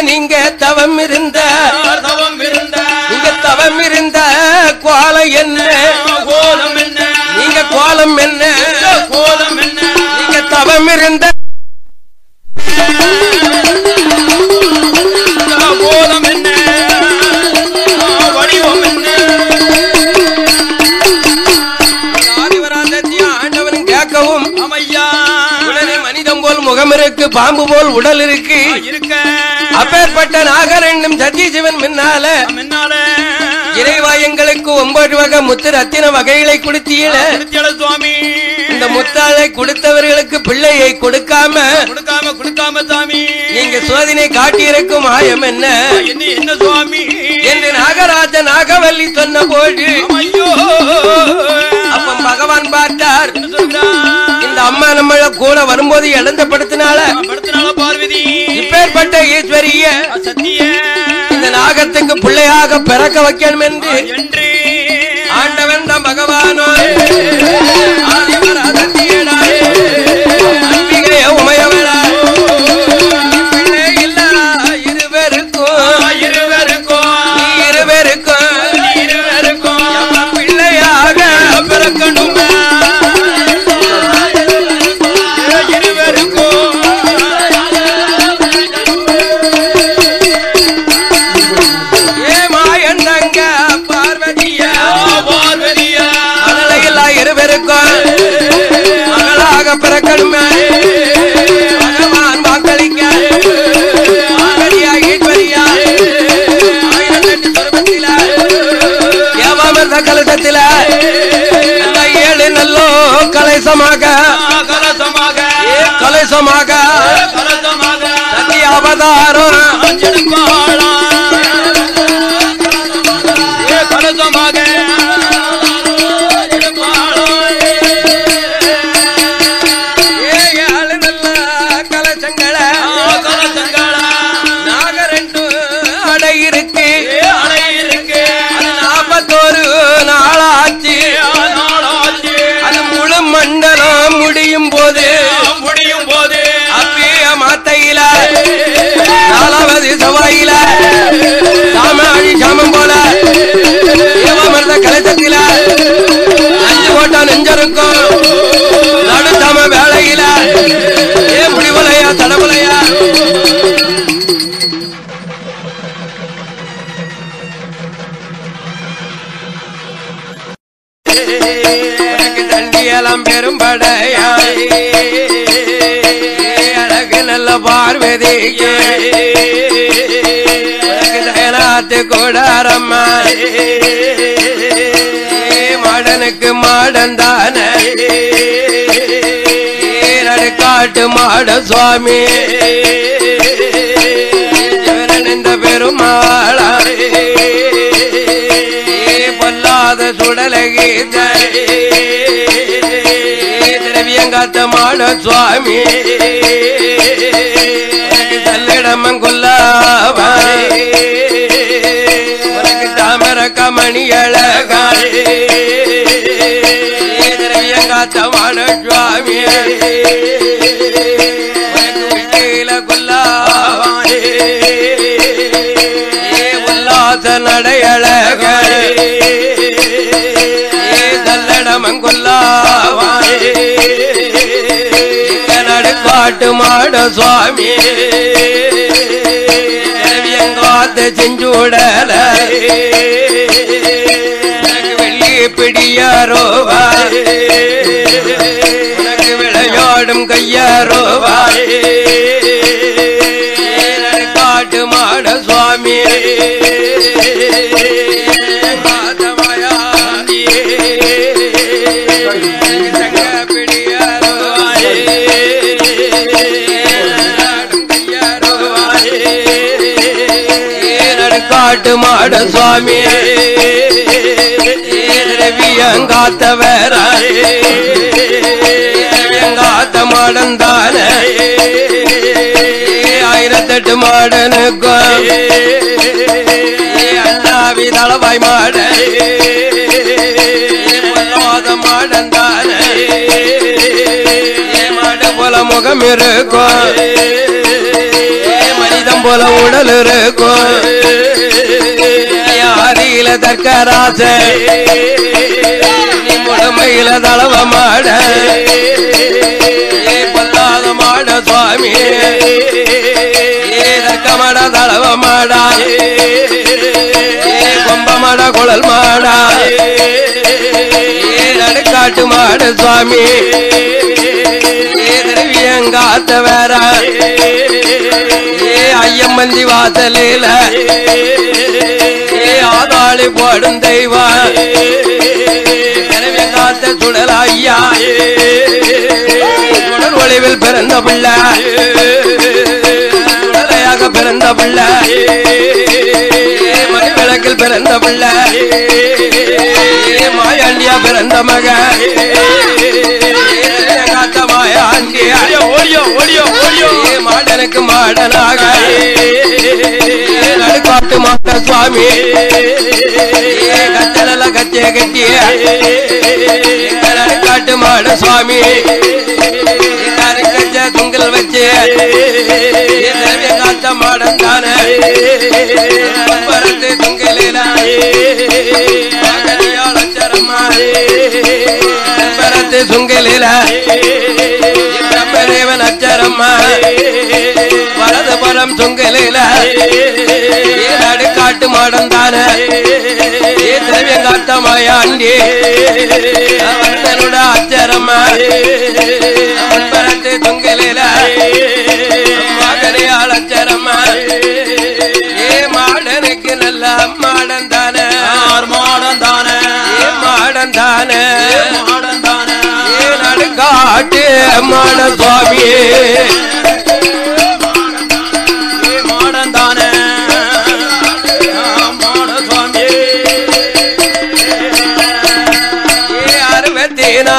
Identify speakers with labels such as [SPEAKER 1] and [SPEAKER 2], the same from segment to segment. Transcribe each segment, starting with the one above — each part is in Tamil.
[SPEAKER 1] நீங்க தவம் இருந்த கோலம் என்ன நீங்க கோலம் என்ன நீங்க தவம் இருந்த கோலம் என்ன வடிவம் என்ன ஆதிவராஜத்திய ஆண்டவன் கேட்கவும் அமையா உடனே மனிதம் போல் முகம் இருக்கு பாம்பு போல் உடல் இருக்கு அப்பேற்பட்ட நாகர் என்னும் சத்தியசிவன் முன்னால இறைவா எங்களுக்கு 9 வகை முத்து ரத்தின வகைகளை கொடுத்தீல சுவாமி இந்த முத்தாளை கொடுத்தவர்களுக்கு பிள்ளையை கொடுக்காம சாமி நீங்க சோதனை காட்டியிருக்கும் ஆயம் என்ன சுவாமி என்று நாகராஜ நாகவல்லி சொன்ன போது அப்ப பகவான் பார்த்தார் இந்த அம்மா நம்மள கூட வரும்போது இழந்தப்படுத்தினால பார்வதி இப்பேற்பட்ட ஈஸ்வரிய இந்த நாகத்துக்கு பிள்ளையாக பிறக்க வைக்கணும் என்று ஆண்டவன் தான் பகவானோ உமையவளா இருவருக்கும் பிள்ளையாக பிறக்கணும் மகளாக பிறக்கணுமே பகவான் வாக்களிக்க ஈஸ்வரியா 1008 கலசத்தில 7 நல்லோ கலசமாக சத்திய அவதாரம் முடியும் போது அப்பே மாத்தையில 4வது செவ்வாயில சாமாடி சாமம் போல தேவமர்த கலசத்தில 5 ஓட்டா நெஞ்சருக்கும் நடுத்தம வேளையில முடிவலையா தடவலையா தண்டியலம் பெரும்படையா அழகு நல்ல பார்வதி தயனாத்து கூடாரம்மா மாடனுக்கு மாடந்தான நடுக்காட்டு மாட சுவாமி இந்த பெருமாளா பொல்லாத சுடலகீத திரவியங்காத்த மாட சுவாமி தல்லிடமங்குல்லாவ தாமர கமணி அழகா திரவியங்காத்த மாட சுவாமி உல்லாச நடையழக தல்லடமங்குல்லாவாயே நடுக்காட்டு மாட சுவாமி திரவியங்காத்த செஞ்சூடல வெள்ளி பிடியாரோவாய் விளையாடும் கையாரோவாய் நடுக்காட்டு மாட சுவாமி நடுக்காட்டு மாட சுவாமி திரவியங்காத்த வேற திரவியங்காத்த மாடன் தானே 1008 மாடனுக்கும் அண்ணாவி தளவாய் மாட மாடன் தானே மாடு போல முகம் இருக்கும் மனிதம் போல உடல் இருக்கும் ஆதியில தர்க்கராச நீ முழுமையில தளவ மாட பொல்லாத மாட சுவாமி தர்க்கமட தளவ மாடா கொம்பமட குழல் மாடா நடுக்காட்டு மாட சுவாமி திரவியங்காத்த வேற ஐயம்மந்தி வாசலில ஆதாளி போடும் தெய்வம் திரவியங்காத்த சுடல ஐயா சுடல் ஒளிவில் பிறந்த பிள்ளை சுடலையாக பிறந்த பிள்ளை மணிவிளக்கில் பிறந்த பிள்ளை மாயாண்டியா பிறந்த மக மாடனுக்கு மாடனாக நடுக்காட்டு மாட சுவாமி கத்தல கத்திய கட்டிய நடுக்காட்டு மாட சுவாமி துங்கல் வச்சு காத்த மாடன் தானே பரத்து துங்கலில பரத்து சுங்கலில பிரம்மதேவன் அச்சரம்மா வலது பரம் சுங்கலில நடுக்காட்டு மாடன் தானே திரவியங்காத்த மாயாண்டி அச்சரம்மா பரத்து துங்கலில மகனையாள் அச்சரம்மா மாடனுக்கு நல்ல மாடன் தானே மாடன் தானே மாடன் தானே மாடன் தானே நடுக்காட்டு மாட சுவாமி மாடன் தானே மாட சுவாமி 64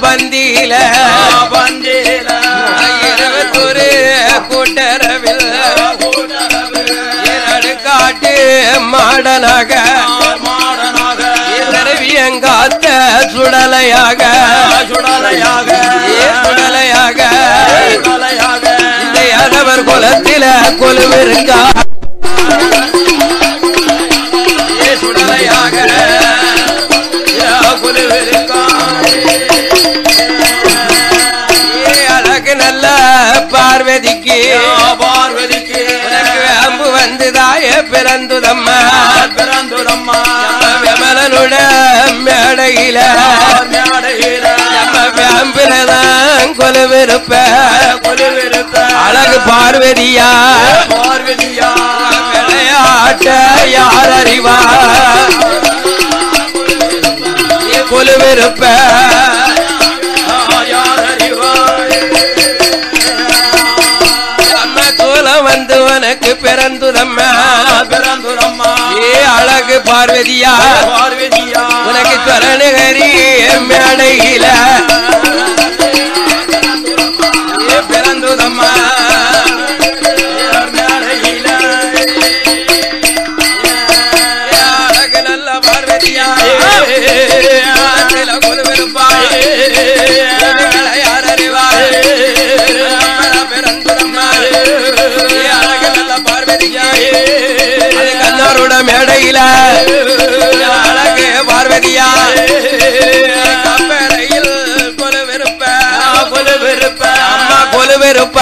[SPEAKER 1] பந்தியில 21 கூட்டரவில் நடுக்காட்டு மாடனாக திரவியங்காத்த சுடலையாக இந்த யாதவர் குலத்தில கொலுவிருக்கா சுடலையாக கொலுவிருக்கா அழகு நல்ல பார்வதிக்கு அம்பு வந்துதாய பிறந்துதம்மா விமலனுட மேடையில வேம்பிலதான் கொலுவிருப்ப அழகு பார்வதியா விளையாட்ட யார் அறிவா கொலுவிருப்ப வந்து உனக்கு பிறந்துதம்மா அழகு பார்வதியா உனக்கு கரணகரி மேடையில பிறந்துதம்மா அழகு நல்ல பார்வதியா கொலுவிருப்பா யார் அறிவா பிறந்துதம்மா கண்ணாரோட மேடையில அழகு பார்வதியா கப்பறையில் கொலுவிருப்ப அம்மா கொலுவிருப்ப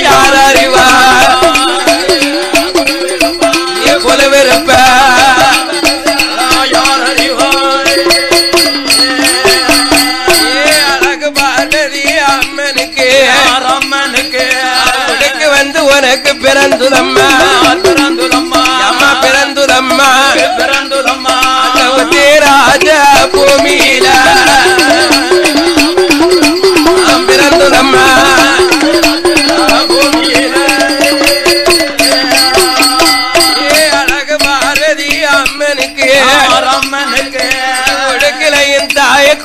[SPEAKER 1] யார் அறிவா கொலுவிருப்ப அழகு பார்வதி அம்மனுக்கு வந்து உனக்கு பிறந்துதம்மா அம்மா பிறந்துதம்மா ராஜ பூமியில பிறந்துதம்மா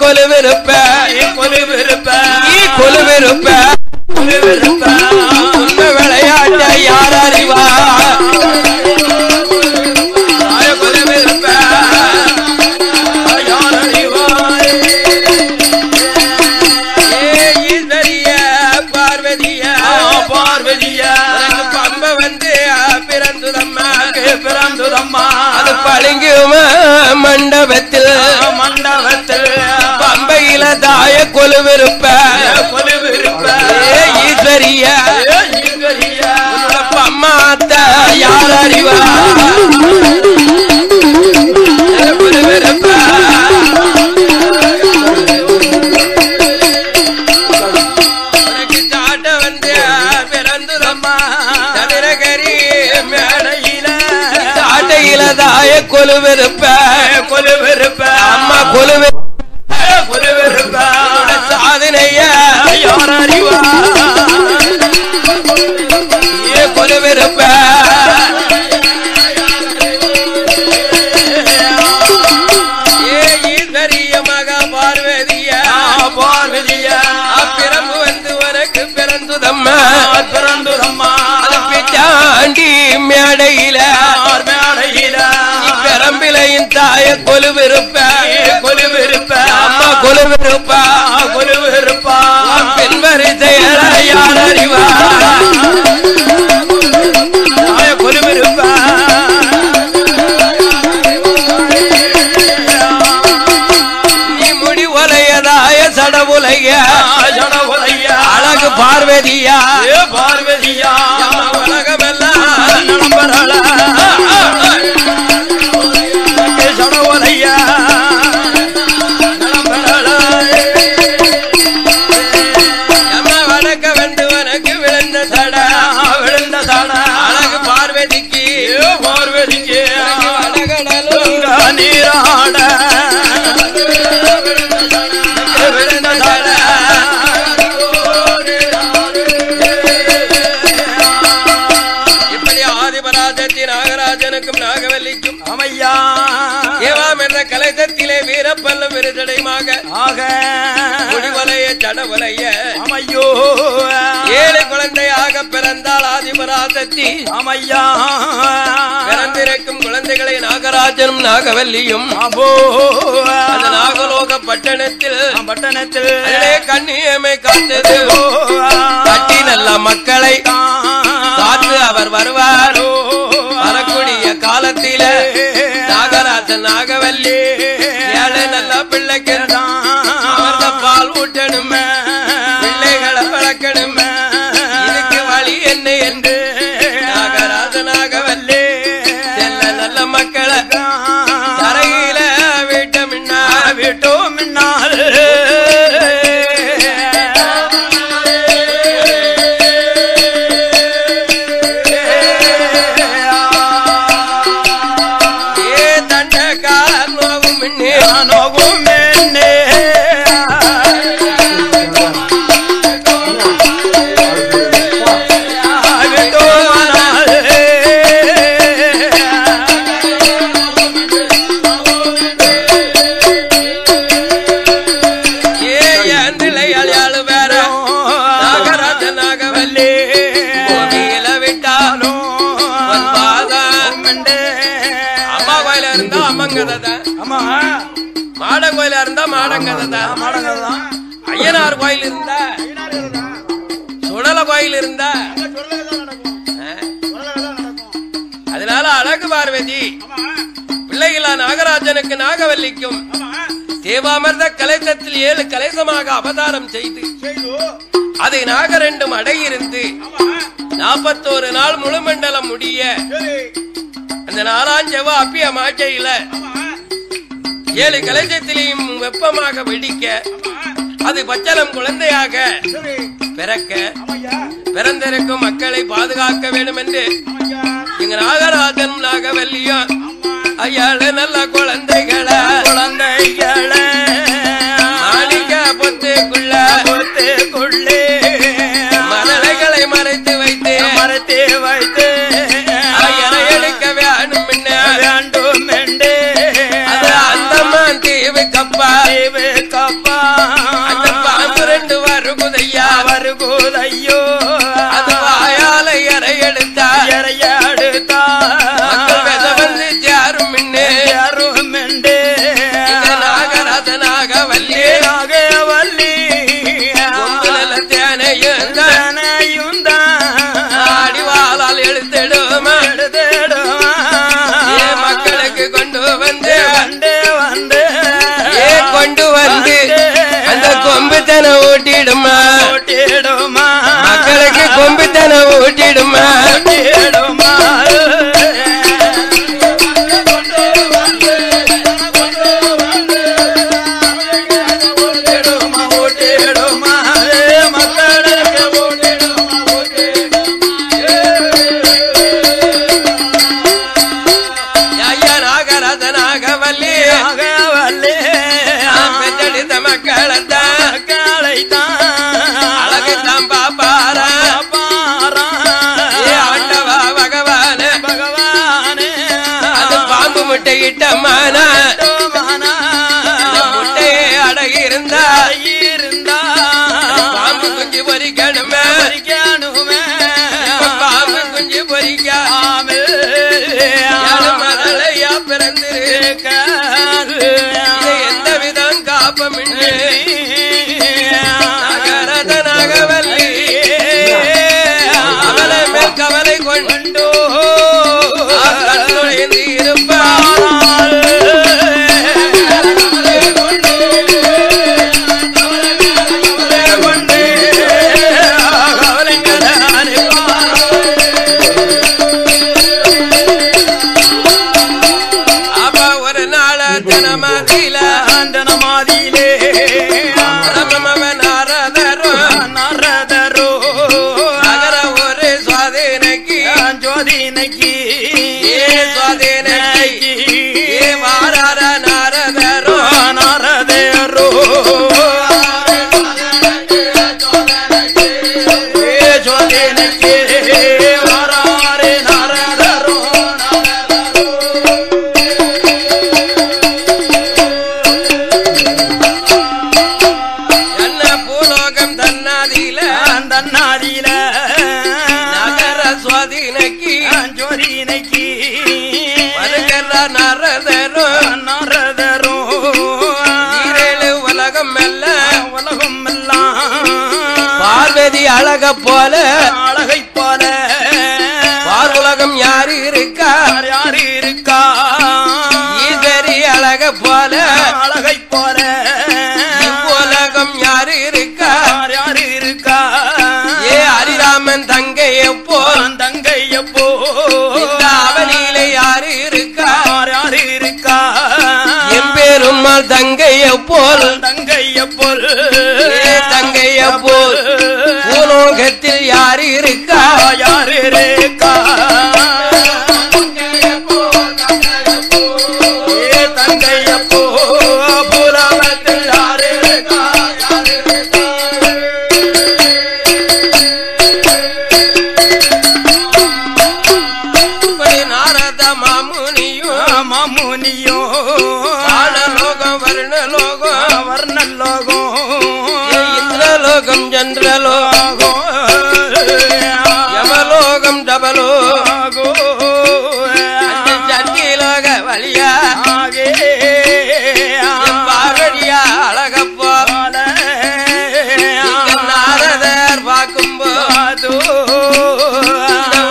[SPEAKER 1] கொலுவிருப்ப நீ கொலுவிருப்ப உண்மை விளையாட்ட யார் அறிவா கொலுவிருப்ப யார் அறிவா ஈஸ்வரிய பார்வதியா பம்ப வந்து பிறந்துதம்மா அது பளிங்கும மண்டபத்தில் பம்பையில தாய கொலுவிருப்ப ஈஸ்வரிய பம்மாத்த யார் அறிவா கொலுவிருப்ப சாட்ட வந்து பிறந்துதம்மா தவிரகரி மேடையில சாட்டையில தாய கொலுவிருப்ப அம்மா கொலுவிருப்ப சாதனைய யார் அறிவா கொலுவிருப்ப ஈஸ்வரிய மகா பார்வதியா பிறம்பு வந்து உனக்கு பிறந்துதம்மா பிச்சாண்டி மேடையில பெரம்பிலையின் தாய கொலுவிருப்ப அம்மா கொலுவிருப்பா பின்வரிசையர யார் அறிவா கொலுவிருப்பா நீ முடி ஒலையதாய சடவுலைய அழகு பார்வதியா உலகமெல்லாம் நம்பரல சடவுலையா அழகு பார்வதிக்கு நீராட இப்படி ஆதிபராஜத்தின் நாகராஜனுக்கும் நாகவல்லிக்கும் அமையா ஏவாம் என்ற கலைத்தத்திலே வீரப்பல்லும் விருதடைமாக முடிவலைய சடவலைய அமையோ 7 குழந்தையாக பிறந்தால் ஆதிபராசக்தி அமையா பிறந்திருக்கும் குழந்தைகளை நாகராஜனும் நாகவல்லியும் அந்த நாகலோக பட்டணத்தில் கண்ணியமை காத்தது கட்டி நல்ல மக்களை காத்து அவர் வருவார் வரக்கூடிய காலத்தில நாகராஜன் நாகவல்லி 7 நல்ல பிள்ளைக்கு அமர்ந்த பால் ஊட்டணுமே பிள்ளைகளை வளர்க்கணுமே இதுக்கு வழி என்ன என்று நாகராஜன் நாகவல்லி செல்ல நல்ல மக்களை தரையில விட்டோம் மின்னால் மாடங்கோயில இருந்தா மாடங்கதான் ஐயனார் கோயில் இருந்தா சுடல கோயில் இருந்தா அதனால அழகு பார்வதி பிள்ளைகளா நாகராஜனுக்கு நாகவல்லிக்கும் தேவாமிர்த கலைத்தத்தில் 7 கலைசமாக அவதாரம் செய்து அதை நாகரெண்டும் அடையிருந்து 41 நாள் முழுமண்டலம் முடிய அந்த 4ஆம் செவ்வா அப்பிய மாட்டையில 7 கலைச்சத்திலையும் வெப்பமாக வெடிக்க அது பச்சளம் குழந்தையாக பிறக்க பிறந்திருக்கும் மக்களை பாதுகாக்க வேண்டும் என்று இங்க நாகராஜன் நாகவல்லியும் ஐயாளு நல்ல குழந்தைகளை மாணிக்க பொத்துக்குள்ளே மரளைகளை மறைத்து வைத்து எடுக்க வேண்டும் அது அந்தமான் தீவு கப்பா கொம்பித்தன ஊட்டிடுமா மக்களுக்கு கொம்பித்தன ஊட்டிடுமா முட்டையே அடகி இருந்தா பாம்பு குஞ்சு பொறிக்கணுமே பாம்பு குஞ்சு பொறிக்காம மரளையா பிறந்திருக்க எந்த விதம் காப்பமின்றி நகரத நாகவல்லி அவளை மேல் கவலை கொண்டோ அழக போல அழகை போல பாருலகம் யாரு இருக்கா ஈஸ்வரி அழக போல அழகை போல உலகம் யாரு இருக்கா ஏ ஹரிராமன் தங்கைய போல் இந்த அவனிலே யாரு இருக்கா என் பெருமாள் தங்கைய போல் தங்கைய போல் பூலோகத்தில் யாரு இருக்கா தங்கைய போ பூலோகத்தில் யாரு இருக்கா நாரத மாமுனியோ வானலோகம் வர்ணலோகம் இந்திரலோகம் சந்திரலோகம் யமலோகம் டபலோகோ சண்டிலோக வழியா பார்வடியா அழக போல நாரதர் பார்க்கும்போது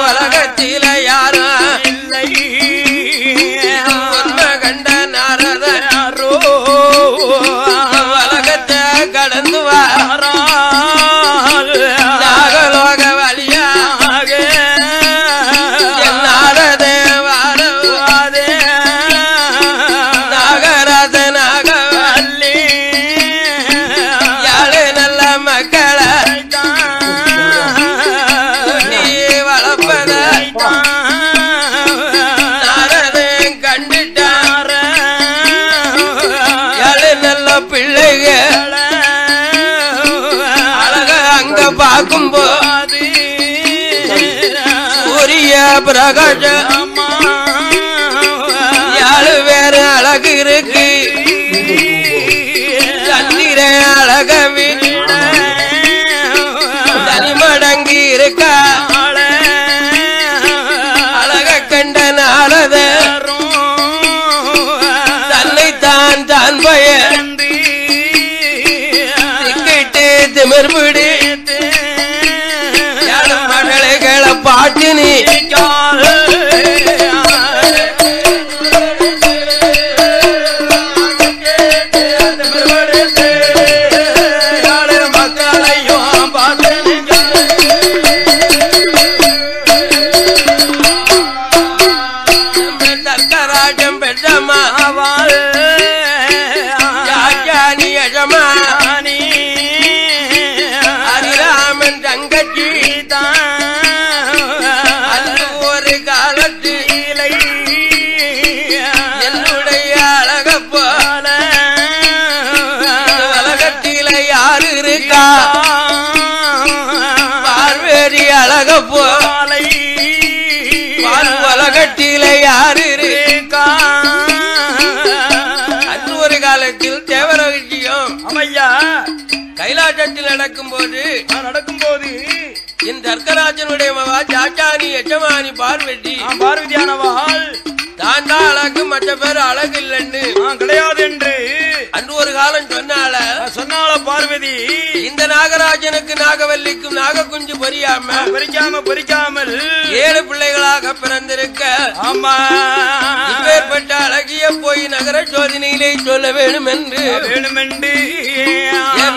[SPEAKER 1] உலகத்தில யாரும் இல்லை கண்ட நாரதரோ உலகத்தை கடந்து வாரா நாகலோக வழியாக நாரதே வாரவாதே நாகராஜ நாகவல்லி யாழு நல்ல மக்களை நீ வளர்ப்பத நாரதே கண்டுட்டார யாழு நல்ல பிள்ளைகள் அழக அங்க பார்க்கும்போது சூரிய பிரகாஷ யாழு வேற அழகு இருக்கு சந்திர அழக வீட தனிமடங்கு இருக்கா அழக கண்ட நாரத தன்னைத்தான் தான் பயந்து திக்கிட்டு திமிர்பிடி மகளைகளை பாட்டு நீ யாழு காலத்தில் தேவரகசியம்
[SPEAKER 2] அமையா
[SPEAKER 1] கைலாசத்தில் நடக்கும் போது இந்த தர்க்கராஜனுடைய மகா சாச்சானி எச்சமானி
[SPEAKER 2] பார்வதியானவாள்
[SPEAKER 1] தான் தான் அழகு மற்ற பேர் அழகு இல்லைன்னு
[SPEAKER 2] கிடையாது என்று
[SPEAKER 1] அன்று ஒரு காலம் சொன்னால
[SPEAKER 2] பார்வதி
[SPEAKER 1] இந்த நாகராஜனுக்கு நாகவல்லிக்கும் நாக குஞ்சு
[SPEAKER 2] பொறிக்காமல்
[SPEAKER 1] 7 பிள்ளைகளாக பிறந்திருக்க
[SPEAKER 2] ஆமா
[SPEAKER 1] இப்பேற்பட்ட அழகிய போய் நகர சோதனையிலே சொல்ல வேணும் என்று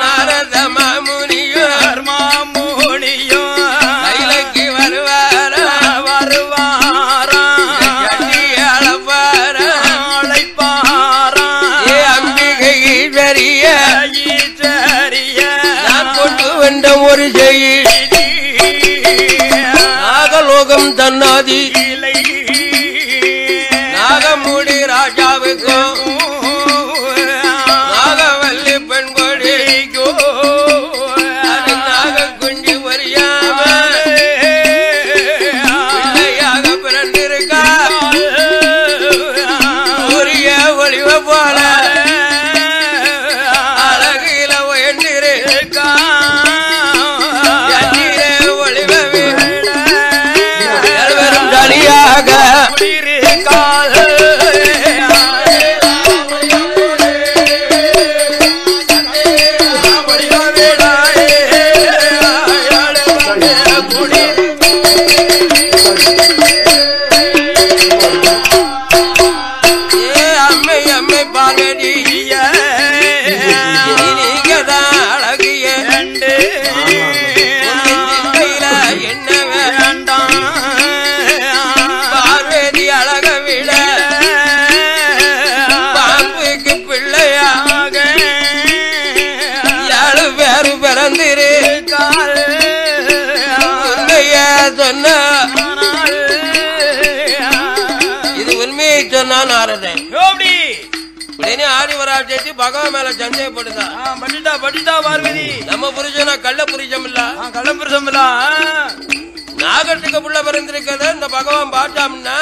[SPEAKER 1] நாரத மாமுனியோ கைலைக்கு வருவாரா ஒரு செய்தி நாகலோகம் தன்னாதி நாகமூடி ராஜாவுக்கும் நாகவல்லி பெண்கொடிக்கோ அது நாக குஞ்சு வரியாம பிள்ளையாக பிறந்திருக்கா உரிய ஒளிவ போல அழகில உயர்ந்திருக்கா இது உண்மையை சொன்னான் நாரதன். உடனே ஆதிவராஜி பகவான் மேல சந்தேகப்படுதா பார்வதி நம்ம புருஷனா கள்ள புருஷம் இல்ல நாகத்துக்கு புள்ள பிறந்திருக்கிறத இந்த பகவான் பார்த்தாம்னா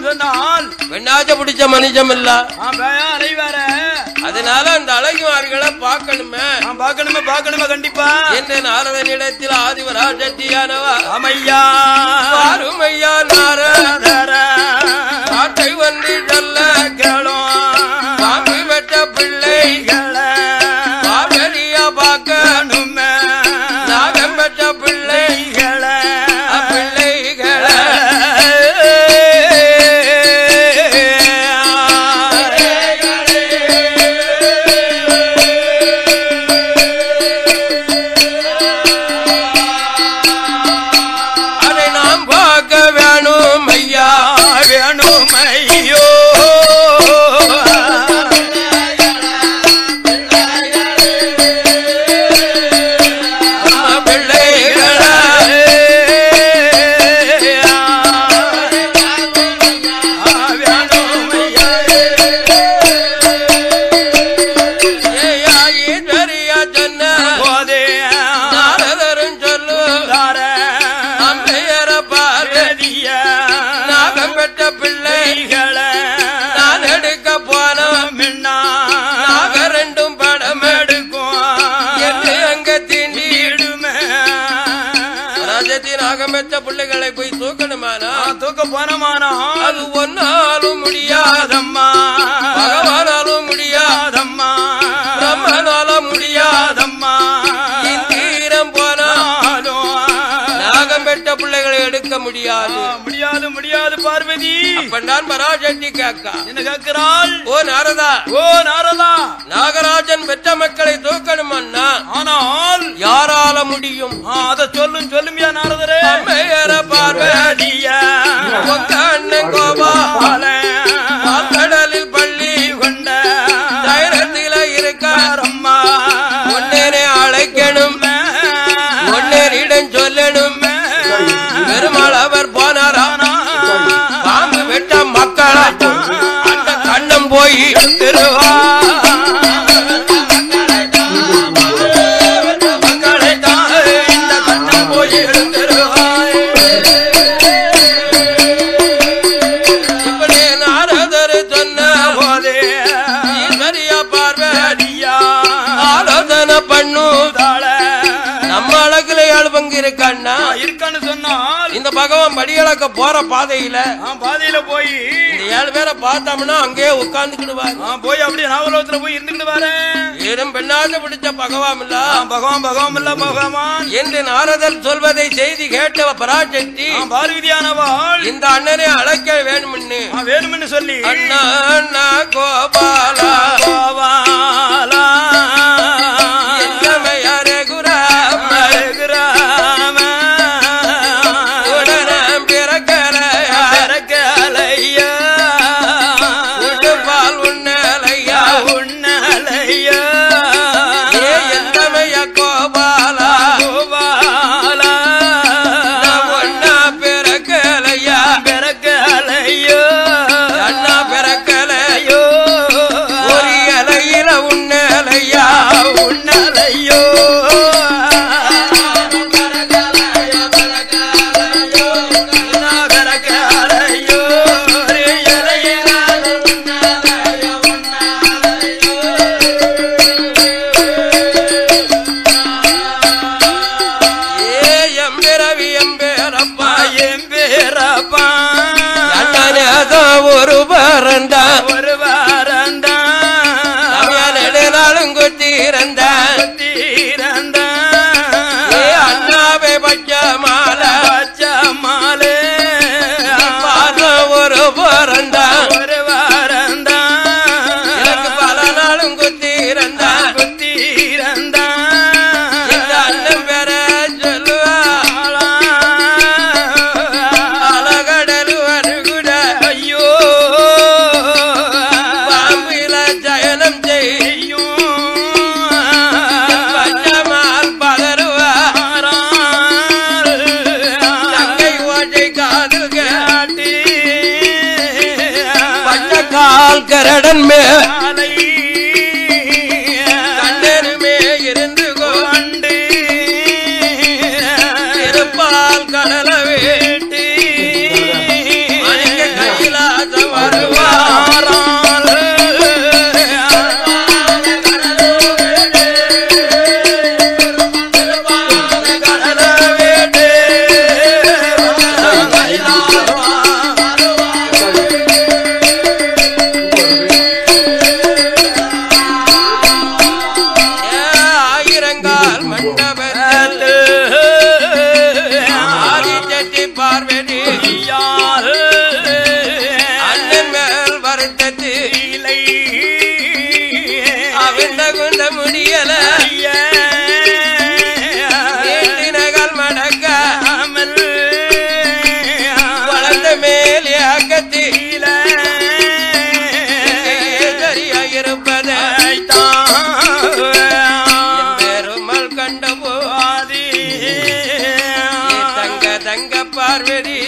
[SPEAKER 1] சொன்னால் பெண்ணாச்ச பிடிச்ச மனுஷம் இல்ல அதனால அந்த அழகுமார்களை பார்க்கணுமே கண்டிப்பா என்ற நாரதனிடத்தில் ஆதிவராஜத்தியானவா அமையா அருமையா நாரதர காட்டை வந்து சொல்ல கேளும் பெற்ற பிள்ளைகளை பாவரியா பார்க்கணுமே நாகம் பெற்ற பிள்ளைகளை பிள்ளைகளை போய் தூக்க போனமானா அது ஒன்னாலும் முடியாதம்மா பகவானாலும் முடியாதம்மா பிரம்மனாலும் முடியாதம்மா இந்தீரம் போனாலும் நாகம் பெற்ற பிள்ளைகளை எடுக்க முடியாது பார்வதி அப்பண்டான் பராசக்தி கேட்கா என்ன கேட்கிறாள் ஓ நாரதா நாகராஜன் பெற்ற மக்களை தூக்கணுமன்னா ஆனால் யாரால முடியும் அதை சொல்லுமியா நாரதரே பார்வதிய அண்ணன் கோபால கடலில் பள்ளி கொண்ட தைரத்தில இருக்காரம்மா ஒன்னேனே அழைக்கணும் ஒன்னேரிடம் சொல்லணும் பெருமாள் அவர் போனாரானா பாம்பு வெட்ட மக்களை அந்த கண்ணம் போய் திருவா பார்வை
[SPEAKER 2] ஆதியா
[SPEAKER 1] ஆலோசனை பண்ணுதாள நம்ம அழகுல 7 பங்கு இருக்கான்னா
[SPEAKER 2] இருக்கான்னு சொன்னால்
[SPEAKER 1] இந்த பகவான் படியளக்க போற பாதையில
[SPEAKER 2] போய்
[SPEAKER 1] இந்த 7 பேரை பார்த்தோம்னா அங்கேயே உட்கார்ந்துக்கிடுவாரு.
[SPEAKER 2] போய் அப்படியே நாவலோகத்துல போய் இருந்துக்கிடுவாரு.
[SPEAKER 1] ஏதும் பெண்ணாக பிடிச்ச பகவான் இல்ல
[SPEAKER 2] பகவான்
[SPEAKER 1] என்று நாரதர் சொல்வதை செய்தி கேட்ட பராசக்தி
[SPEAKER 2] பார்வதியானவாள்
[SPEAKER 1] இந்த அண்ணனை அழைக்க வேணும்னு
[SPEAKER 2] சொல்லி
[SPEAKER 1] அண்ணா அண்ணா கோபாலா
[SPEAKER 2] கோபாலா
[SPEAKER 1] என்னமையாரே குராம உடனே பிறக்கலையா பால் உண்ணலையா எந்தமைய கோபாலா ஒன்னா பிறக்கலையா அண்ணா பிறக்கலையோ ஒரு இலையில உண்ணலையா ஒரு வாரந்தா நெடுநாளும் குத்திரந்த அண்ணாவை பச்ச மாலை பாசம் ஒரு வாரந்தா எனக்கு பல நாளும் குத்திரந்த இந்த அண்ணன் பேர சொல்லுவா அழகடல் வருகுட ஐயோ பாம்பில ஜயனம் செய்யும் பச்சமால் பதறுவா தங்கை ஓட்டை காதல் காட்டி பச்சக்கால் கரடன் மேலை கண்ணனுமே இருந்து கொண்டு திருப்பால் கடல வேட்டி மணிக்க கையிலாசம் வருவாரால் கடல வேட்டி ஆயிரங்கால் மண்டபத்தில் ஆதிச்சட்டி பார்வதி அண்ணன் மேல் வருத்தத்து அவிழ்ந்த குந்த முடியல நீட்டினகள் மடக்காமல் வளர்ந்த மேல் ஆக்கத்தில சரியாயிருப்பதை பெருமாள் கண்ட போதி தங்க பார்வதி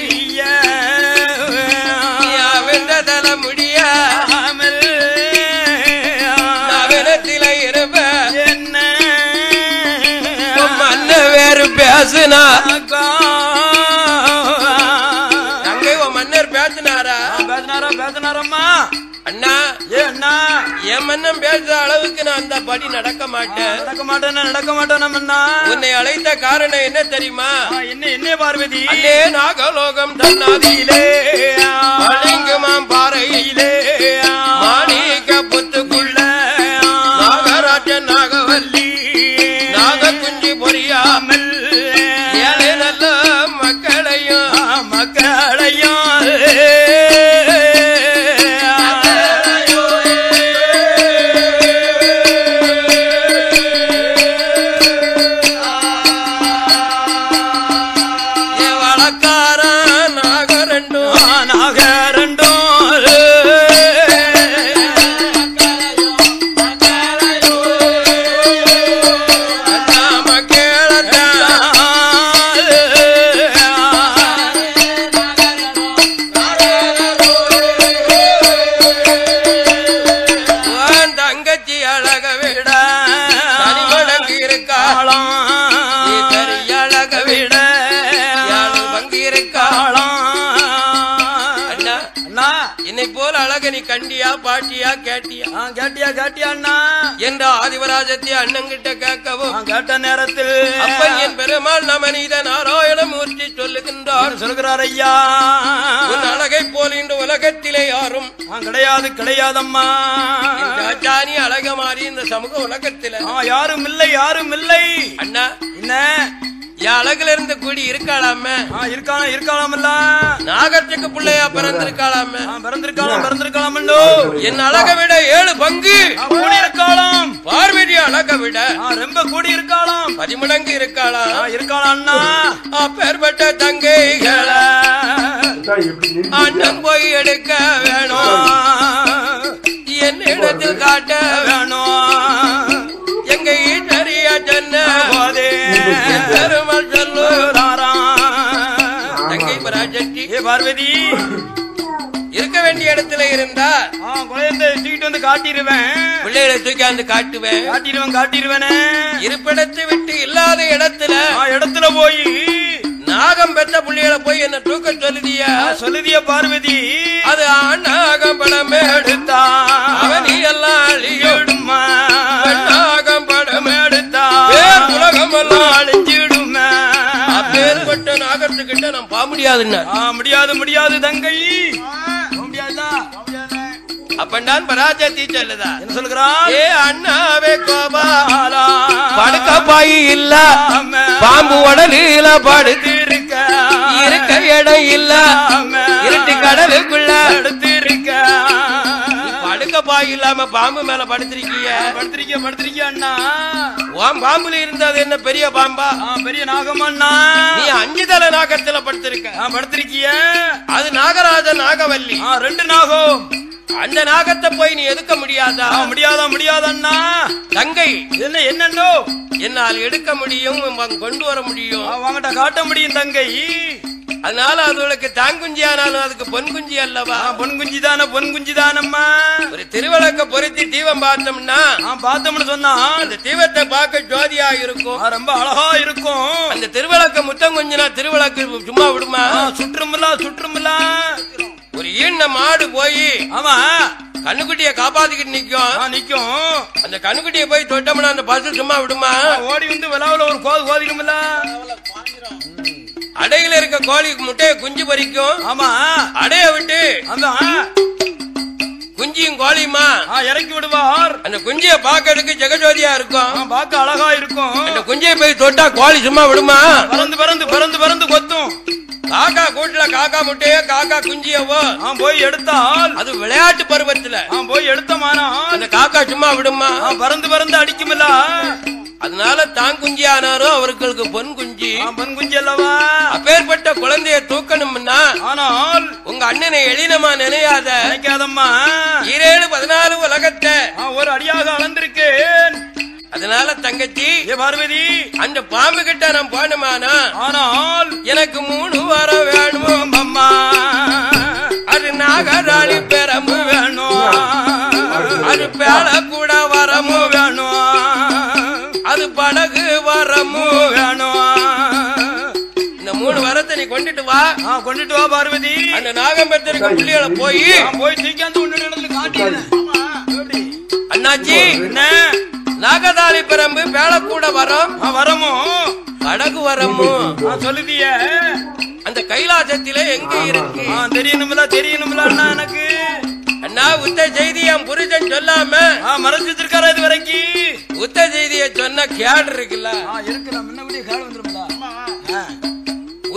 [SPEAKER 1] வென்ற தல முடியாமல் நவனத்தில இருப்ப என்ன மன்ன வேறு பேசுனா தங்கை மன்னர் பேசினாரம்மா அண்ணா என் மன்னன் பேசுற அளவுக்கு நான் அந்த படி நடக்க மாட்டேன் உன்னை அழைத்த காரணம் என்ன தெரியுமா?
[SPEAKER 2] என்ன பார்வதி
[SPEAKER 1] அண்ணே நாகலோகம் தன்னாதியிலே பளிங்குமாம் பாறையிலே மாணிக்க புத்துக்குள்ள நாகராஜன் நாகவல்லி நாக குஞ்சு பொறியாமல் ஏழை நல்ல மக்களையும் கண்டியா பாட்டியா கேட்டியா
[SPEAKER 2] கேட்டியா அண்ணா
[SPEAKER 1] என்ற ஆதிவராஜத்தை அண்ணங்கிட்ட கேட்கவும்
[SPEAKER 2] கேட்ட நேரத்தில்
[SPEAKER 1] அப்பன் என் பெருமாள் நமனித நாராயணமூர்த்தி சொல்லுகின்றார்.
[SPEAKER 2] சொல்கிறார் ஐயா,
[SPEAKER 1] உன் அழகை போல் இன்று உலகத்திலே யாரும்
[SPEAKER 2] கிடையாதம்மா.
[SPEAKER 1] ராஜானி அழக மாறி இந்த சமூக உலகத்தில
[SPEAKER 2] யாரும் இல்லை
[SPEAKER 1] அண்ணா.
[SPEAKER 2] என்ன
[SPEAKER 1] என் அழகுல இருந்து கூடி இருக்காளாம
[SPEAKER 2] இருக்காளாமல்ல.
[SPEAKER 1] நாகத்துக்கு பிள்ளையா பிறந்திருக்காளாம
[SPEAKER 2] பிறந்திருக்கலாம்.
[SPEAKER 1] என் அழகை விட 7 பங்கு
[SPEAKER 2] கூடி இருக்காளாம்.
[SPEAKER 1] பார்வதி அழகை விட
[SPEAKER 2] ரொம்ப கூடி இருக்காளாம்.
[SPEAKER 1] 10 மடங்கு இருக்காளாம்
[SPEAKER 2] அண்ணா.
[SPEAKER 1] அப்பேற்பட்ட தங்கைகள அண்ணன் போய் எடுக்க வேணும், என்னிடத்தில் காட்ட வேணும். எங்க ஈட்டறிய சொன்ன போதே பெருமாள் சொல்லுறாரா, தங்கை பராசக்தி
[SPEAKER 2] பார்வதி
[SPEAKER 1] இருக்க வேண்டிய இடத்துல இருந்தா
[SPEAKER 2] குழந்தை தூக்கிட்டு வந்து காட்டிடுவேன்,
[SPEAKER 1] பிள்ளைகளை தூக்கி காட்டிடுவேன். இருப்பிடத்தை விட்டு இல்லாத இடத்துல போய் நாகம் பெற்ற புள்ளிகளை போய் என்ன தூக்க சொல்லுதிய
[SPEAKER 2] பார்வதி.
[SPEAKER 1] அது நாகம் படமே எடுத்தா அவன் எல்லாம் அழியுடுமா, நாகம் படம் எடுத்தா உலகம் எல்லாம் அழிஞ்சிடுமா. அப்பேற்பட்ட நாகத்துக்கிட்ட நான் போக
[SPEAKER 2] முடியாது தங்கை.
[SPEAKER 1] அப்பண்டான் பராஜத்தி சொல்லுதா
[SPEAKER 2] என்ன சொல்கிறான்?
[SPEAKER 1] ஏ அண்ணாவே கோபாலா படுக்க பாயி இல்ல, பாம்பு உடலில படுத்து இருக்க இடம் இல்ல, இருட்டு கடலுக்குள்ள படுத்திருக்க. படுக்க பாய் இல்லாம பாம்பு மேல படுத்திருக்கிய
[SPEAKER 2] அண்ணா.
[SPEAKER 1] உன் பாம்புல இருந்தது என்ன பெரிய பாம்பா?
[SPEAKER 2] பெரிய நாகமண்ணா.
[SPEAKER 1] நீ 5 தலை நாகத்துல படுத்திருக்கிய. அது நாகராஜ நாகவல்லி
[SPEAKER 2] 2 நாகம்.
[SPEAKER 1] அந்த நாகத்தை போய் நீ எதுக்க முடியாதா?
[SPEAKER 2] முடியாதண்ணா.
[SPEAKER 1] தங்கை
[SPEAKER 2] என்னன்னோ
[SPEAKER 1] என்னால் எடுக்க முடியும், கொண்டு வர முடியும்,
[SPEAKER 2] அவங்கிட்ட காட்ட முடியும் தங்கை.
[SPEAKER 1] அதனால அதுகளுக்கு தாங்குஞ்சி ஆனாலும் அதுக்கு பொன் குஞ்சி அல்லவா?
[SPEAKER 2] பொன் குஞ்சி தானம்மா.
[SPEAKER 1] ஒரு திருவிளக்க பொருத்தி தீபம் பார்த்தோம்னு
[SPEAKER 2] சொன்னா
[SPEAKER 1] அந்த தீபத்தை பார்க்க ஜோதியா இருக்கும்,
[SPEAKER 2] ரொம்ப அழகா இருக்கும்.
[SPEAKER 1] அந்த திருவிளக்க முத்தம் குஞ்சினா திருவிளக்கு சும்மா விடுமா?
[SPEAKER 2] சுற்றுமில்ல.
[SPEAKER 1] ஒரு ஈண்ண மாடு போய்
[SPEAKER 2] ஆமா
[SPEAKER 1] கண்ணுக்குட்டிய காப்பாத்திக்கிட்டு நிக்கும். அந்த கண்ணுக்குட்டிய போய் தொட்டோம்னா அந்த பசு சும்மா விடுமா?
[SPEAKER 2] ஓடி வந்து விழாவில் ஒரு கோதிக்கும்ல.
[SPEAKER 1] அடையில இருக்க கோழி முட்டைய குஞ்சு பறிக்கும்.
[SPEAKER 2] ஆமா
[SPEAKER 1] அடைய விட்டு குஞ்சியும் கோழியுமா
[SPEAKER 2] இறக்கி விடுவார்.
[SPEAKER 1] அந்த குஞ்சிய பாக்கிறதுக்கு ஜெகஜோதியா இருக்கும்,
[SPEAKER 2] பார்க்க அழகா இருக்கும்.
[SPEAKER 1] அந்த குஞ்சிய போய் தொட்டா கோழி சும்மா விடுமா?
[SPEAKER 2] பறந்து கொத்தும்.
[SPEAKER 1] காக்கா கூட்டுல காக்கா முட்டைய காக்கா குஞ்சியவோ
[SPEAKER 2] போய் எடுத்தால்
[SPEAKER 1] அது விளையாட்டு பருவத்துல
[SPEAKER 2] போய் எடுத்தமானா
[SPEAKER 1] அந்த காக்கா சும்மா விடுமா?
[SPEAKER 2] பறந்து அடிக்குமில்ல.
[SPEAKER 1] அதனால தான் குஞ்சி ஆனாரோ அவர்களுக்கு பொன் குஞ்சி
[SPEAKER 2] அல்லவா.
[SPEAKER 1] அப்பேற்பட்ட குழந்தைய தூக்கணும்னா
[SPEAKER 2] ஆனால்
[SPEAKER 1] உங்க அண்ணனை எளினமா
[SPEAKER 2] நினைக்காதம்மா.
[SPEAKER 1] 14 உலகத்தை
[SPEAKER 2] ஒரு அடியாக அளந்திருக்கேன்.
[SPEAKER 1] அதனால தங்கச்சி
[SPEAKER 2] பார்வதி
[SPEAKER 1] அந்த பாம்பு கிட்ட நான் போனமானா
[SPEAKER 2] ஆனால்
[SPEAKER 1] எனக்கு 3 வாரம் வேணும் அம்மா. அது நாகராணி பெறமு வேணும், அது பேல கூட வரமு வேணும், அது படகு வரமு வேணும். இந்த 3 வரத்தை நீ கொண்டுட்டு வா
[SPEAKER 2] பார்வதி.
[SPEAKER 1] அந்த நாகம் பெற்றிருக்க புள்ளிகளை போய்
[SPEAKER 2] தூக்கி காட்டி
[SPEAKER 1] அண்ணாச்சி நாகதாளி பெரம்பு பேளக்கூட வரமோ படகு வரமோ
[SPEAKER 2] சொல்லுதிய.
[SPEAKER 1] அந்த கைலாசத்திலே எங்க இருக்கு?
[SPEAKER 2] தெரியணும்ல அண்ணா. எனக்கு
[SPEAKER 1] அண்ணா உத்த செய்தி என் புருஷன் சொல்லாம
[SPEAKER 2] மறைச்சு வச்சிருக்காரு. இது வரைக்கும்
[SPEAKER 1] உத்த செய்திய சொன்ன கேடு இருக்குல்ல,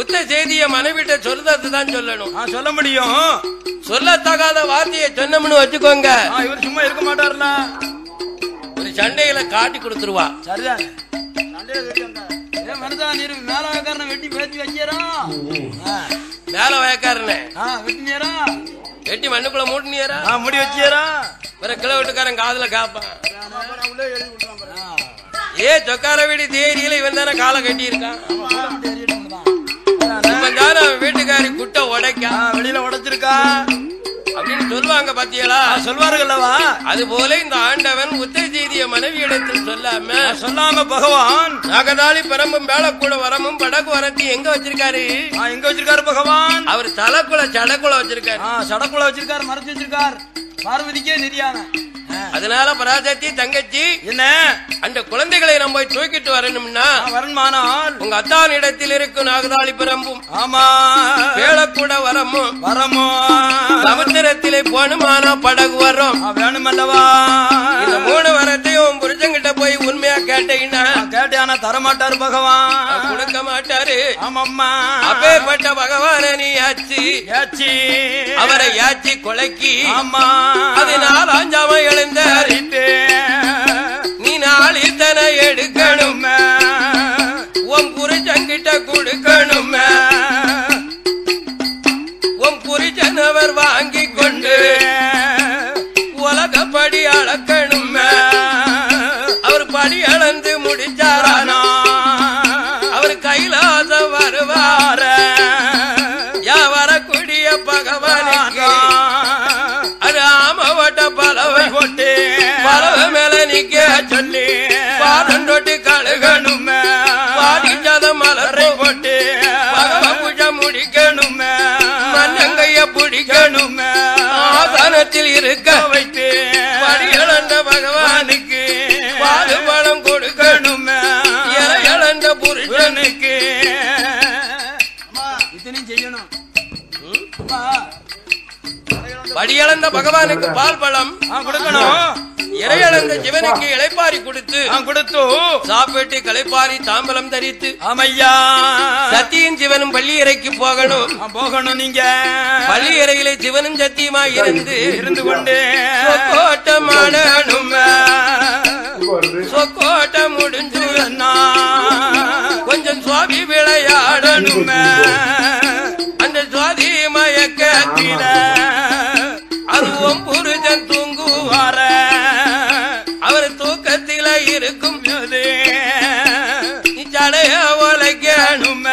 [SPEAKER 1] உத்த செய்திய மனைவிட்ட சொல்றதுதான் சொல்லணும்.
[SPEAKER 2] சொல்ல முடியும்.
[SPEAKER 1] சொல்லத்தகாத வார்த்தையை சொன்னோம்னு வச்சுக்கோங்க,
[SPEAKER 2] இவர் சும்மா இருக்க மாட்டாருல.
[SPEAKER 1] ஒரு சண்டையில காட்டி கொடுத்துருவா.
[SPEAKER 2] சரிதான். மேல வயக்காரன வெட்டி பேச்சு வைக்கிறா.
[SPEAKER 1] மேல வயக்காரன
[SPEAKER 2] வெட்டினியரா,
[SPEAKER 1] வெட்டி மண்ணுக்குள்ள மூட்டினியரா,
[SPEAKER 2] முடி வச்சியரா.
[SPEAKER 1] வேற கிளை விட்டுக்காரன் காதுல காப்பான். ஏ சொக்கார வீடு தேரியில இவன் தானே காலை கட்டி இருக்கான். வீட்டுக்காரி குட்டை உடைக்கா,
[SPEAKER 2] வெளியில உடைச்சிருக்கா
[SPEAKER 1] அப்படின்னு சொல்லுவாங்க. பாத்தியலா?
[SPEAKER 2] சொல்வார்களவா.
[SPEAKER 1] அது போல இந்த ஆண்டவன் உத்த செய்திய மனைவி இடத்தில்
[SPEAKER 2] சொல்லாம பகவான்
[SPEAKER 1] நாகதாளி பெரம்பும் பேளக்கூட வரமும் படகு வரத்தி எங்க வச்சிருக்காரு?
[SPEAKER 2] பகவான்?
[SPEAKER 1] அவர் தலைக்குள்ள சடக்குள்ள வச்சிருக்காரு.
[SPEAKER 2] சடக்குள்ள வச்சிருக்காரு, மறைச்சு வச்சிருக்காரு. பார்வதிக்கே நிதியான.
[SPEAKER 1] அதனால பராசக்தி தங்கச்சி
[SPEAKER 2] என்ன
[SPEAKER 1] அந்த குழந்தைகளை நம்ம போய் தூக்கிட்டு வரணும்னா
[SPEAKER 2] வரணுமானால்
[SPEAKER 1] உங்க அத்தான் இடத்தில் இருக்கும் நாகதாளி பிரம்பும்
[SPEAKER 2] ஆமா
[SPEAKER 1] வேளக்கூட வரமும்
[SPEAKER 2] வரமோ
[SPEAKER 1] சமுத்திரத்திலே போனுமானா படகு வரும்
[SPEAKER 2] வேணுமல்லவா.
[SPEAKER 1] இந்த 3 வரத்தையும் புருஷங்கிட்ட போய் உண்மையா கேட்டீங்கன்னா
[SPEAKER 2] கேட்டானா தரமாட்டாரு பகவான்,
[SPEAKER 1] கொடுக்க மாட்டாரு.
[SPEAKER 2] ஆமாம்மா
[SPEAKER 1] அப்பேற்பட்ட பகவான நீ யாச்சி
[SPEAKER 2] யாச்சி
[SPEAKER 1] அவரை யாச்சி கொலைக்கி
[SPEAKER 2] ஆமா
[SPEAKER 1] அதனால் அஞ்சாம எழுந்த நீ நாளித்தனை எடுக்கணும் உன் புருஷங்கிட்ட கொடுக்கணும். உன் புருஷனவர் வாங்கி கொண்டு உலகப்படி அளக்கணும். அவர் படி அளந்து முடிச்சாரானா அவர் கைலாச வருவார வரக்கூடிய பகவானுக்கு அது ஆமவட்ட பலவை போட்டு பலவை மேல நிக்க சொல்லி பாதண்டொட்டி கழுகணும். பாதிச்சதம் மலரை போட்டு பகவ பூஜை முடிக்கணும். மன்னங்கைய பிடிக்கணும். ஆசனத்தில் இருக்க வைத்து படிகளந்த பகவானுக்கு பாது பழம் கொடுக்கணும். இளந்த புருஷனுக்கு
[SPEAKER 2] இத்தனையும் செய்யணும்.
[SPEAKER 1] படியளந்த பகவானுக்கு பால் பழம்
[SPEAKER 2] கொடுக்கணும்.
[SPEAKER 1] இறையளந்த சிவனுக்கு இளைப்பாரி கொடுத்து சாப்பிட்டு களைப்பாரி தாம்பலம் தரித்து
[SPEAKER 2] ஆமையா
[SPEAKER 1] சத்தியும் சிவனும் பள்ளி இறைக்கு போகணும்.
[SPEAKER 2] போகணும். நீங்க
[SPEAKER 1] பள்ளி இறையிலே சிவனும் சத்தியமா இருந்து
[SPEAKER 2] கொண்டு
[SPEAKER 1] சொக்கோட்டமாடணும். சொக்கோட்டம் முடிஞ்சு கொஞ்சம் சுவாமி விளையாடணும். அந்த சுவாதி மயக்கத்தில அதுவும் புருஷன் தூங்குவார அவர் தூக்கத்தில இருக்கும் போது நீ சடைய ஒலைக்கணும்.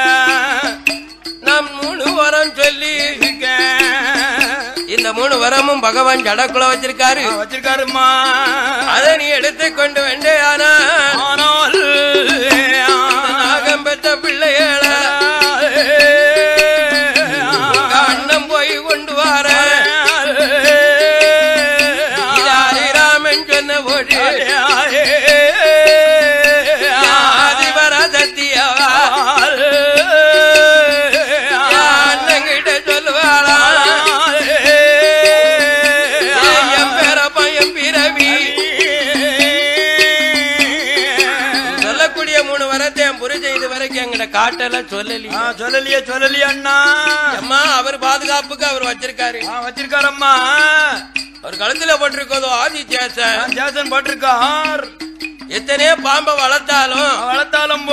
[SPEAKER 1] நம் 3 வரம் சொல்லி இந்த 3 வரமும் பகவான் ஜடக்குள்ள வச்சிருக்காருமா. அதை நீ எடுத்து கொண்டு வேண்டே. ஆனால் நாகம் பெற்ற பிள்ளைகள அண்ணன் போய் கொண்டு வர ராமன் சொன்ன போது ஆதிபர சத்தியவா அண்ணங்கிட்ட சொல்லுவாளா என் பேரப்பா என் பிறவி சொல்லக்கூடிய 3 வரத்தை என் புரிஞ்ச இது வரைக்கும் எங்கிட்ட காட்டல
[SPEAKER 2] சொல்லலையே அண்ணா.
[SPEAKER 1] அம்மா அவர் பாதுகாப்புக்கு அவர் வச்சிருக்காரம்மா. அவர் கழுத்துல போட்டிருக்கதோ ஆதி சேசன்
[SPEAKER 2] போட்டிருக்கார்.
[SPEAKER 1] எத்தனையோ பாம்பை வளர்த்தாலும்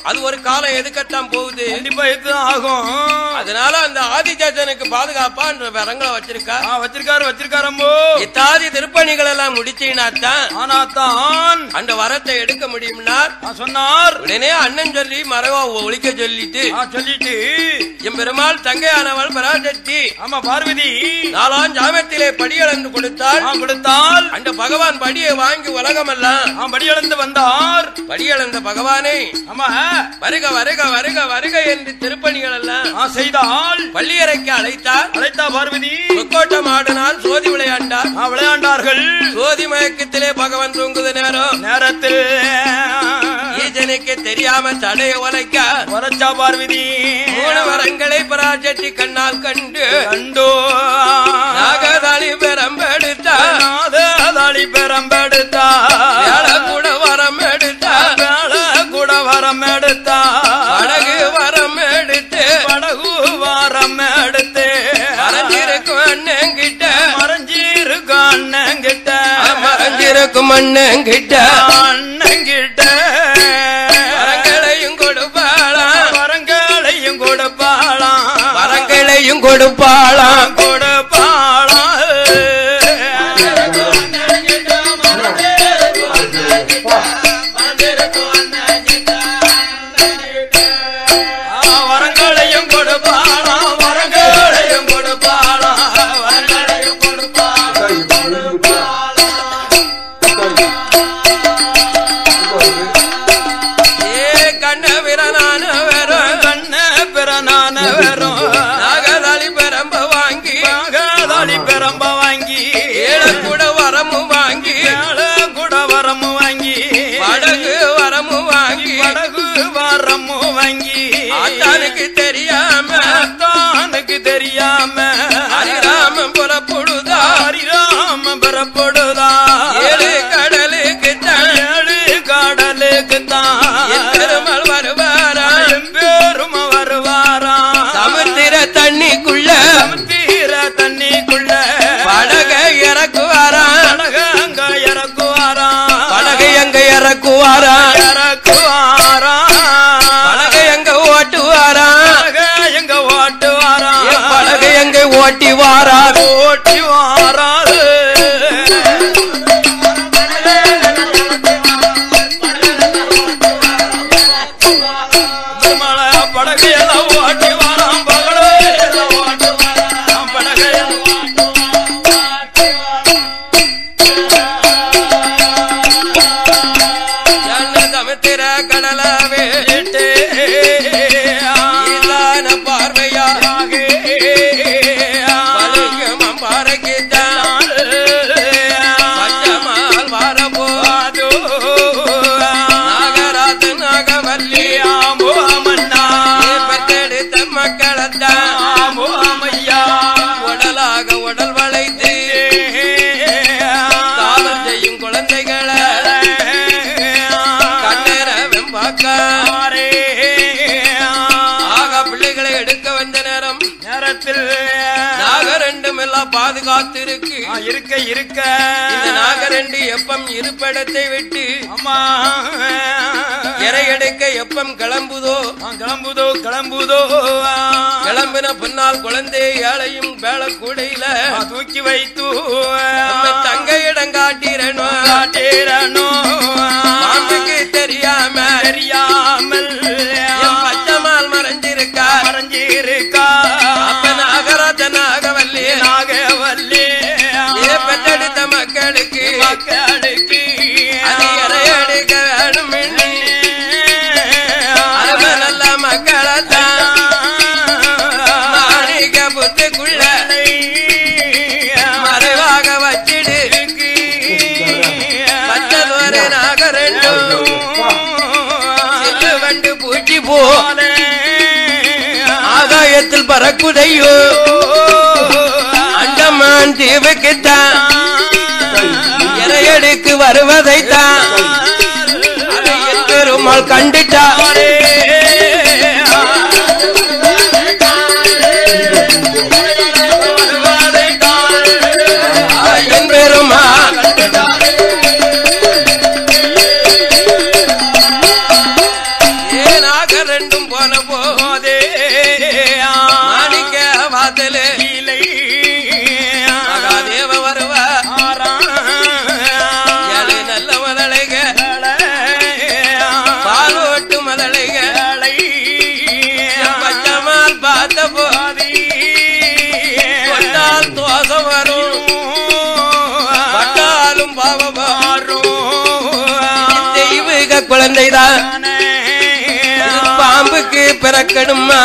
[SPEAKER 1] அது ஒரு காலம் எதுக்கத்தான் போகுது.
[SPEAKER 2] கண்டிப்பா எதுதான் ஆகும்.
[SPEAKER 1] அதனால அந்த ஆதிசேஷனுக்கு பாதுகாப்பா வரங்களை
[SPEAKER 2] வச்சிருக்காரம்போ.
[SPEAKER 1] இத்தாதி திருப்பணிகள் எல்லாம் முடிச்சினாத்தான்
[SPEAKER 2] ஆனாத்தான்
[SPEAKER 1] அந்த வரத்தை எடுக்க முடியும்னா
[SPEAKER 2] சொன்னார்.
[SPEAKER 1] உடனே அண்ணன் சொல்லி மறைவா ஒழிக்க சொல்லிட்டு என் பெருமாள் தங்கையானவள் பராசக்தி
[SPEAKER 2] ஆமா பார்வதி
[SPEAKER 1] 4ஆம் ஜாமத்திலே படியளந்து கொடுத்தால் அந்த பகவான் படியை வாங்கி உலகமெல்லாம்
[SPEAKER 2] படியளந்து வந்தார்.
[SPEAKER 1] படியளந்த பகவானை
[SPEAKER 2] ஆமா
[SPEAKER 1] வருக வருக வருக வருக என்று திருப்பணிகள் எல்லாம்
[SPEAKER 2] செய்தால்
[SPEAKER 1] பள்ளியறைக்கு அழைத்தா
[SPEAKER 2] பார்வதி
[SPEAKER 1] சொக்கோட்டம் ஆடினால் சோதி விளையாண்டார்கள். சோதி மயக்கத்திலே பகவான் தூங்குது நேரத்தில் ஈசனுக்கு தெரியாம தடைய உரைச்சா பார்வதி 3 வரங்களை பராசக்தி கண்ணால் கண்டு நாகதாளி பெரம்பெடுத்தா கூட வரம் எடுத்தா படகு வரம் எடுத்து மறைஞ்சிருக்கும் அண்ணங்கிட்ட வரங்களையும் கொடுப்பாளாம்
[SPEAKER 2] வருகின்றான்
[SPEAKER 1] பெருமாள் வருவாரா
[SPEAKER 2] எம்பெரும் வருவாரா
[SPEAKER 1] சமுத்திர தண்ணிக்குள்ள
[SPEAKER 2] தீர தண்ணிக்குள்ள
[SPEAKER 1] படகை இறக்குவாரா
[SPEAKER 2] அங்க இறக்குவாரா
[SPEAKER 1] படகை அங்க இறக்குவாரா
[SPEAKER 2] இறக்குவாரா
[SPEAKER 1] படகை அங்க ஓட்டுவாரா
[SPEAKER 2] எங்க ஓட்டுவாரா
[SPEAKER 1] படகை அங்க ஓட்டி வாரா
[SPEAKER 2] ஓட்டி வாராது படகையெல்லாம் ஓட்டி வாராம் பகலையெல்லாம் ஓட்டி வாராம் படகையெல்லாம்
[SPEAKER 1] சமுத்திர கடலாவே இல்லான பார்வையாக பழுகும் அம்பாரக்கித்தான் பச்சமால் வரப்போது நாகராத்து நாகவல்லி பெற்றெடுத்த மக்களைத்தான் உடலாக உடல் வளைத்து காவல் செய்யும் குழந்தைகளை கண்ணேர வெம்பாக்க ஆக பிள்ளைகளை எடுக்க வந்த நேரத்தில் நாகரெண்டும் எல்லாம் பாதுகாத்திருக்கு
[SPEAKER 2] இருக்க
[SPEAKER 1] இந்த நாகரெண்டு எப்பம் இருப்பிடத்தை விட்டு
[SPEAKER 2] அம்மா
[SPEAKER 1] இறை எடுக்க எப்பம் கிளம்புதோ
[SPEAKER 2] கிளம்புதோ
[SPEAKER 1] கிளம்பின பின்னால் குழந்தை ஏழையும் வேலை கூடையில
[SPEAKER 2] தூக்கி வைத்து
[SPEAKER 1] தங்க இடம் காட்டிரணும் பாம்புக்கு தெரியாமல் என் பச்சமால் மறைஞ்சிருக்கா அப்ப நாகராஜ நாகவல்லி பெற்றெடுத்த மக்களுக்கு அது இறை எடுக்க வேணும் அருமை நல்ல மக்களைத்தான் மாணிக்க புத்துக்குள்ள மறைவாக வச்சிடு பச்சதோரு நாகரெண்டும் சில்லு வண்டு பூச்சி போல ஆகாயத்தில் பறக்குதையோ அண்டமான் தீவுக்குத்தான் இறையடுக்கு வருவதைத்தான் அதை என் பெருமாள் கண்டுட்டா என் பெருமாள் ஏனாக ரெண்டும் போன போதே மாணிக்க வாத்தலே மகாதேவ வருவா ஏழை நல்ல முதலைக பால் ஓட்டு முதலைக பச்சமால் பார்த்த போதி கொண்டால் தோசம் வரும் பட்டாலும் பாவம் தெய்வீக குழந்தைதான் பாம்புக்கு பிறக்கணுமா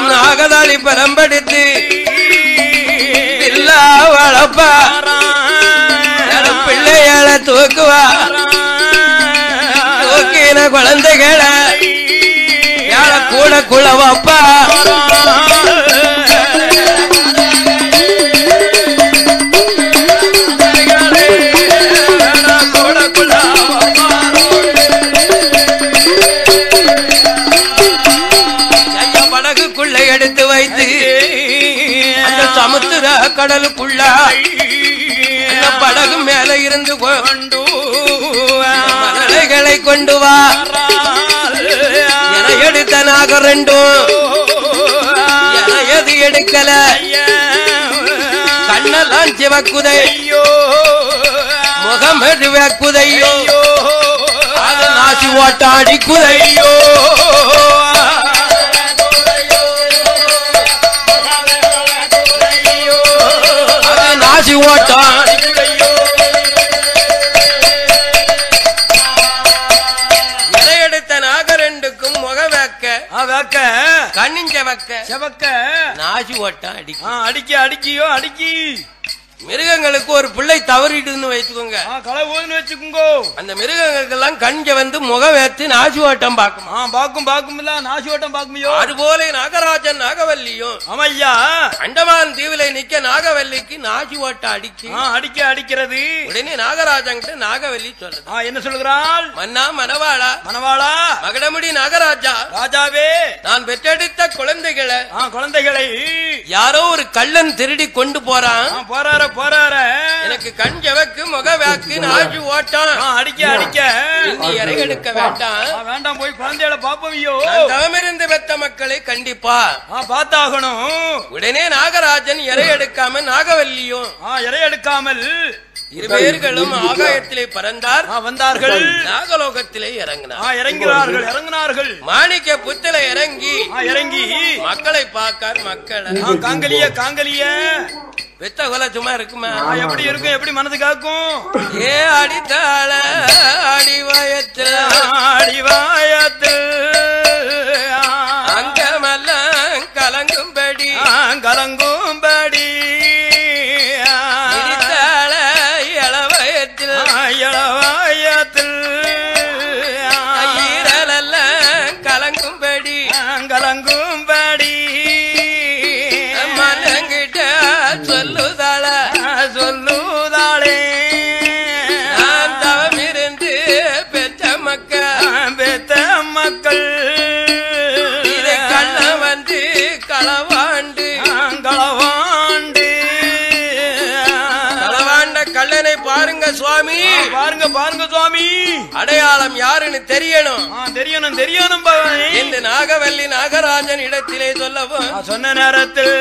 [SPEAKER 1] நாகதாளி பரம்படுத்து இல்லா வளப்பா பிள்ளையால தூக்குவா தூக்கின குழந்தைகளை யாழ கூட குளவாப்பா படகுக்குள்ள எடுத்து வைத்து அந்த சமுத்திர கடலுக்குள்ள படகு மேல இருந்து கொண்டு மலைகளை கொண்டு வா என எடுத்த நாகரெண்டும் எது எடுக்கல கண்ணெல்லாம் சிவக்குதை முகம் வெக்குதையோ அது நாசி ஓட்டாடி குதையோ நாசி ஓட்டான் எடுத்த நாகரெண்டுக்கும் முக வைக்க கண்ணிஞ்ச வைக்க
[SPEAKER 2] செவக்க
[SPEAKER 1] நாசி ஓட்டான்
[SPEAKER 2] அடிக்கி
[SPEAKER 1] மிருகங்களுக்கு ஒரு பிள்ளை தவறிட்டுன்னு வைத்துக்கோங்க,
[SPEAKER 2] களை ஊதுன்னு வச்சுக்கோங்க.
[SPEAKER 1] அந்த மிருகங்களுக்கெல்லாம் கண்க வந்து முகம் வேத்து நாசுவாட்டம் பார்க்கும்.
[SPEAKER 2] பாக்கும் இல்ல நாசுவாட்டம் பாக்குமையோ.
[SPEAKER 1] அதுபோல நாகராஜன் நாகவல்லியும்
[SPEAKER 2] ஆமையா
[SPEAKER 1] அண்டமான் தீவில நிக்க நாகவல்லிக்கு நாசுவாட்டம்
[SPEAKER 2] அடிக்கிறது.
[SPEAKER 1] உடனே நாகராஜன் கிட்ட நாகவல்லி சொல்லுது,
[SPEAKER 2] என்ன சொல்லுகிறாள்?
[SPEAKER 1] மன்னா மணவாளா மகடமுடி நாகராஜா,
[SPEAKER 2] ராஜாவே,
[SPEAKER 1] நான் பெற்றெடுத்த குழந்தைகளை
[SPEAKER 2] யாரோ
[SPEAKER 1] ஒரு கள்ளன் திருடி கொண்டு போறான். எனக்கு கண் ஜவக்கு முக வேக்கு நாஜு ஓட்டான்
[SPEAKER 2] அடிக்க
[SPEAKER 1] இறை எடுக்க
[SPEAKER 2] வேண்டாம் போய் குழந்தைகளை பாப்பவியோ.
[SPEAKER 1] தவமிருந்து பெத்த மக்களை கண்டிப்பா
[SPEAKER 2] பார்த்தாகணும்.
[SPEAKER 1] உடனே நாகராஜன் இறை எடுக்காமல் நாகவல்லியும்
[SPEAKER 2] இறை எடுக்காமல்
[SPEAKER 1] இருவேர்களும் ஆகாயத்திலே பறந்தார்.
[SPEAKER 2] வந்தார்கள்.
[SPEAKER 1] நாகலோகத்திலே
[SPEAKER 2] இறங்கினார்கள்.
[SPEAKER 1] மாணிக்க புத்தில இறங்கி மக்களை பார்க்கார். மக்களை
[SPEAKER 2] காங்கலிய
[SPEAKER 1] வெத்த கொலை சும்மா இருக்குமா?
[SPEAKER 2] எப்படி இருக்கும்? எப்படி மனது காக்கும்?
[SPEAKER 1] ஏ அடித்தாள அடிவாயத்தில் அங்கமெல்லாம் கலங்கும்படி
[SPEAKER 2] இளவயத்தில்
[SPEAKER 1] ஈரலெல்லாம் கலங்கும்படி மனங்கிட்ட சொல்லுதாளே நான் தவமிருந்து பெற்ற மக்கள் இதை கள்ள வந்து களவாண்டு கள்ளனை பாருங்க சுவாமி,
[SPEAKER 2] பாருங்க சுவாமி.
[SPEAKER 1] அடையாளம் யாருன்னு தெரியணும்.
[SPEAKER 2] இந்த
[SPEAKER 1] நாகவல்லி நாகராஜன் இடத்திலே சொல்லவும்
[SPEAKER 2] சொன்ன நேரத்தில்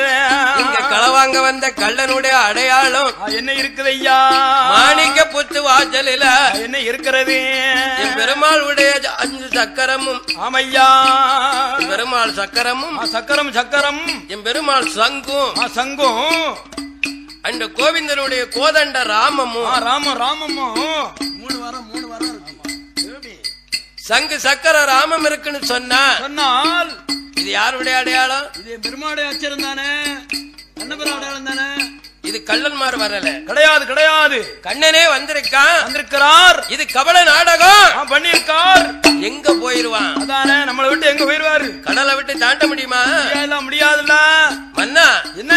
[SPEAKER 1] இங்க களவாங்க வந்த கள்ளனுடைய அடையாளம்
[SPEAKER 2] என்ன இருக்குது ஐயா?
[SPEAKER 1] மாணிக்க புத்து வாசலில
[SPEAKER 2] என்ன இருக்கிறது?
[SPEAKER 1] என் பெருமாள் உடைய 5 சக்கரமும்.
[SPEAKER 2] ஆமையா,
[SPEAKER 1] பெருமாள் சக்கரமும்
[SPEAKER 2] சக்கரம்
[SPEAKER 1] என் பெருமாள் சங்கும் அந்த கோவிந்தனுடைய கோதண்ட ராமமும்
[SPEAKER 2] 3 வாரம்
[SPEAKER 1] சங்கு சக்கர ராமம் இருக்குன்னு சொன்னால் இது யாருடைய அடையாளம்?
[SPEAKER 2] இது பெருமாளுடைய அச்சரம் தானே, கண்ணபுரம் அடையாளம் தானே.
[SPEAKER 1] இது கள்ளன்மார் வரல,
[SPEAKER 2] கிடையாது.
[SPEAKER 1] கண்ணனே
[SPEAKER 2] வந்திருக்கிறார்.
[SPEAKER 1] இது கபல நாடகம்
[SPEAKER 2] பண்ணிருக்கார்.
[SPEAKER 1] எங்க போயிருவான்?
[SPEAKER 2] அதானே, நம்மளை விட்டு எங்க போயிருவாரு?
[SPEAKER 1] கடலை விட்டு தாண்ட முடியுமா?
[SPEAKER 2] முடியாதுல்ல.
[SPEAKER 1] மன்னா,
[SPEAKER 2] என்ன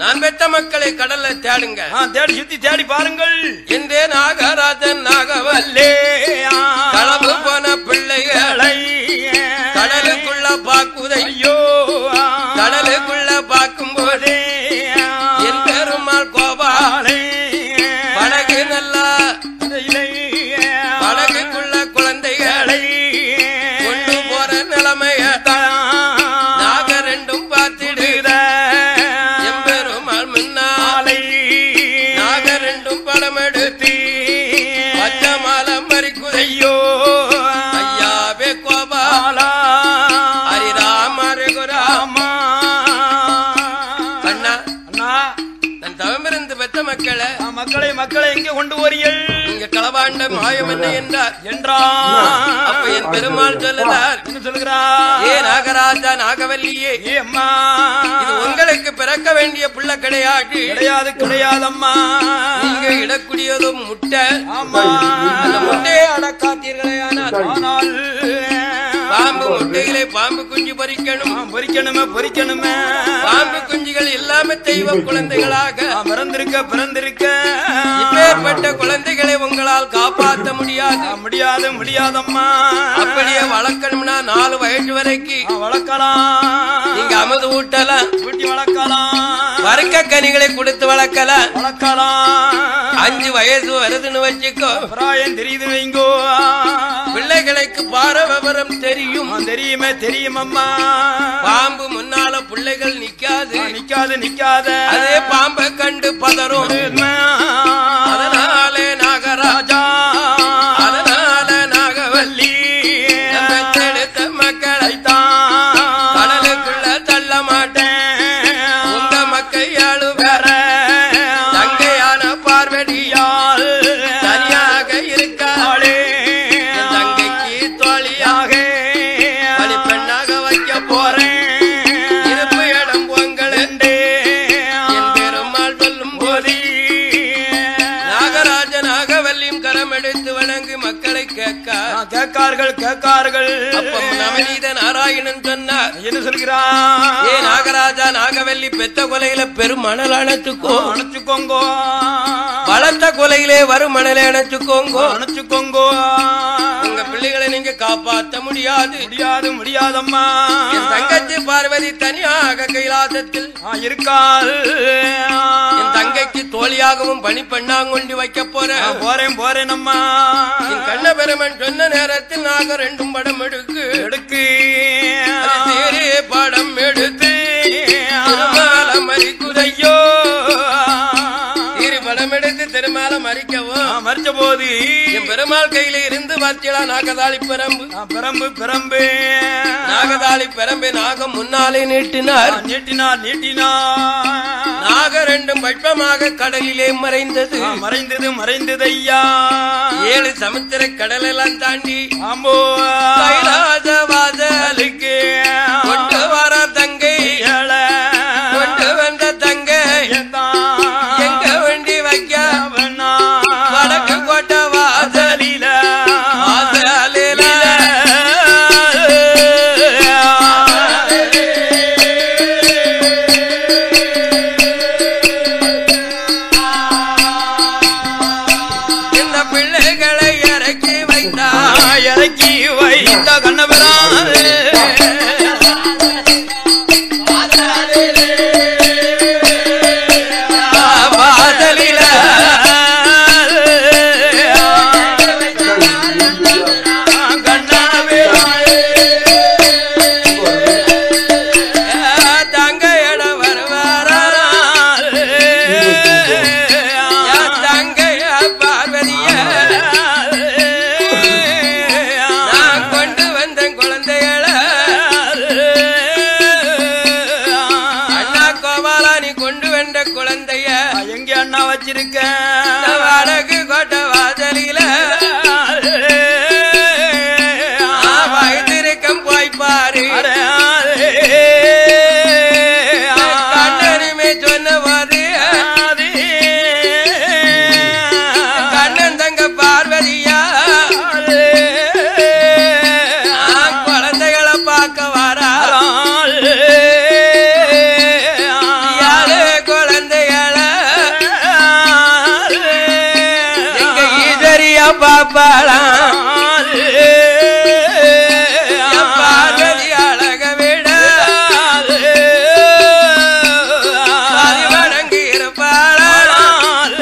[SPEAKER 1] நான் பெற்ற மக்களை கடல்ல தேடுங்க,
[SPEAKER 2] சுத்தி தேடி பாருங்கள்
[SPEAKER 1] என்றே நாகராஜன் நாகவல்லே களவு போன பிள்ளைகளை கடலுக்குள்ள பாக்குதையோ. கடலுக்குள்ள பார்க்கும் போதே என் பெருமாள் கோபாலே படகு நல்லா படகுக்குள்ள குழந்தைகளை கொண்டு போற நிலைமைய நாக ரெண்டும் பார்த்திடுத. என் பெருமாள் முன்னாலை நாக ரெண்டும் படம் எடுத்து பச்சை மாலம் மறிக்குதையோ. ஐயாவே கோபாலா ஹரிராம ரகுராமா. அண்ணா நான் தவமிருந்து பெற்ற மக்களை
[SPEAKER 2] எங்க கொண்டு போறீர்கள்?
[SPEAKER 1] இங்க களவாண்ட மாயம் என்ன என்றார். அப்ப என் பெருமாள் சொல்லுறார்,
[SPEAKER 2] என்ன சொல்லுகிறார்?
[SPEAKER 1] ஏ நாகராஜா நாகவல்லியே,
[SPEAKER 2] அம்மா,
[SPEAKER 1] இது உங்களுக்கு பிறக்க வேண்டிய பிள்ளை
[SPEAKER 2] கிடையாதம்மா.
[SPEAKER 1] நீங்க இடக்கூடியதும் முட்டை.
[SPEAKER 2] ஆமா,
[SPEAKER 1] அந்த முட்டையை அடக்காத்தீர்களே ஆனால் பாம்பு முட்டைகளை பாம்பு குஞ்சு பொறிக்கணுமே. பாம்பு குஞ்சுகள் எல்லாமே தெய்வ குழந்தைகளாக
[SPEAKER 2] பிறந்திருக்க
[SPEAKER 1] இப்பேற்பட்ட குழந்தைகளை உங்களால் காப்பாற்ற
[SPEAKER 2] முடியாதம்மா.
[SPEAKER 1] அப்படியே வளர்க்கணும்னா 4 வயசு வரைக்கும்
[SPEAKER 2] வளர்க்கலாம்.
[SPEAKER 1] நீங்க அமுது ஊட்டலாம்,
[SPEAKER 2] ஊட்டி வளர்க்கலாம்.
[SPEAKER 1] வறுக்க கனிகளை கொடுத்து வளர்க்கலாம். 5 வயசு வருதுன்னு வச்சுக்கோ,
[SPEAKER 2] பிராயம் தெரியுது வைங்கோ.
[SPEAKER 1] பிள்ளைகளுக்கு பார விவரம் தெரியும்.
[SPEAKER 2] தெரியுமம்மா.
[SPEAKER 1] பாம்பு முன்னால பிள்ளைகள் நிக்காது. அதே பாம்பை கண்டு பதறும். அதனாலே நாகராஜா, அதனால நாகவல்லி எடுத்த மக்களைத்தான் கடலுக்குள்ள தள்ள மாட்டேன். உங்க மக்கையாளு வேற தங்கையான பார்வதியால் தனியாக இருக்காளே. தங்கைக்கு தோழியாக பணிப்பெண்ணாக வைக்க போறேன். இருப்பு இடம் பொங்கல் என்று என் பெருமாள் சொல்லும் போது மக்களை
[SPEAKER 2] கேட்கார்கள்
[SPEAKER 1] அப்ப நவநீத நாராயணன் சொன்னார்.
[SPEAKER 2] என்ன சொல்கிறான்?
[SPEAKER 1] ஏ நாகராஜா நாகவல்லி பெத்த கொலையில பெரும் மணல்
[SPEAKER 2] அணைச்சுக்கோங்கோ,
[SPEAKER 1] பலத்த கொலையிலே வரும் மணலை அணைச்சுக்கோங்கோ. உங்க பிள்ளைகளை நீங்க காப்பாற்ற
[SPEAKER 2] முடியாதம்மா.
[SPEAKER 1] என் தங்கச்சி பார்வதி தனியாக கைலாசத்தில்
[SPEAKER 2] இருக்காது.
[SPEAKER 1] என் தங்கைக்கு தோழியாகவும் பணிப்பெண்ணாங்கொண்டு வைக்க
[SPEAKER 2] போறேன் அம்மா.
[SPEAKER 1] என் கண்ண பெருமன் சொன்ன நேரத்தில் நாக ரெண்டும் படம் எடுக்கு படம் எடுத்து மறிக்குதையோ படம் எடுத்து திருமால மறிச்ச போது என் பெருமாள் கையில இருந்து பார்த்தீங்களா நாகதாளி பிரம்பு நாகதாளி பிரம்பு நாகம் முன்னாலே நீட்டினார். நாக ரெண்டும் பட்பமாக கடலிலே மறைந்தது
[SPEAKER 2] ஐயா.
[SPEAKER 1] 7 சமுத்திர கடலெல்லாம் தாண்டி கைலாசவாசலுக்கு கொண்டு வர தங்கை கொண்டு வந்த தங்கை எங்க வண்டி வைக்க வடக்கு கோட்டை வாசலில இந்த பிள்ளைகளை இறக்கி வைத்த கண்ணபுரான் வச்சிருக்க வடக்கு கோட்டை வாசலில வைத்திருக்கம் போய் பாரு. கண்ணனுமே சொன்ன போது கண்ணன் தங்க பார்வதியா குழந்தைகளை பார்க்க வரா. பாப்பாளாம் பார்வதி அழக விட வணங்கி இருப்பாளாம்.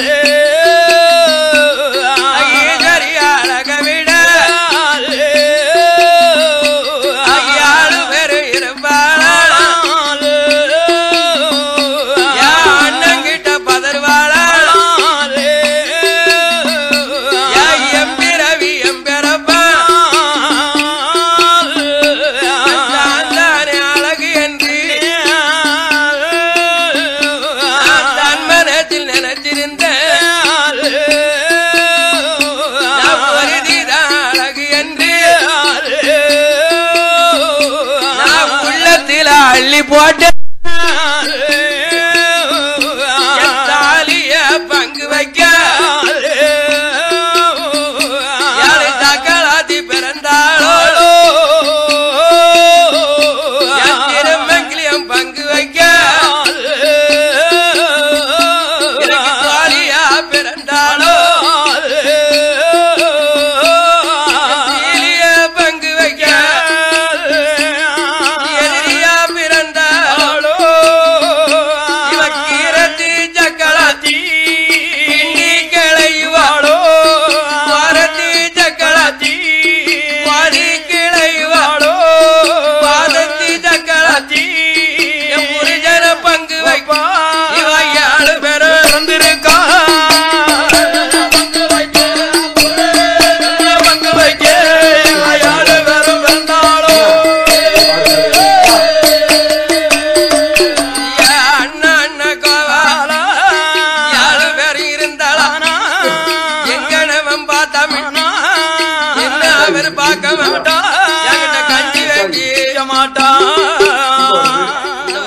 [SPEAKER 1] ஈஸ்வரி அழக விட 7 பேரு இருப்பாளாம். அண்ணங்கிட்ட பதர்வாளா அள்ளி போட்டு தாலிய பங்கு வைக்க தக்கலாத்தி பிறந்தாளோ திருமங்கிலியம் பங்கு வைக்க தாலியா பிறந்தாளோ பங்கு வைக்க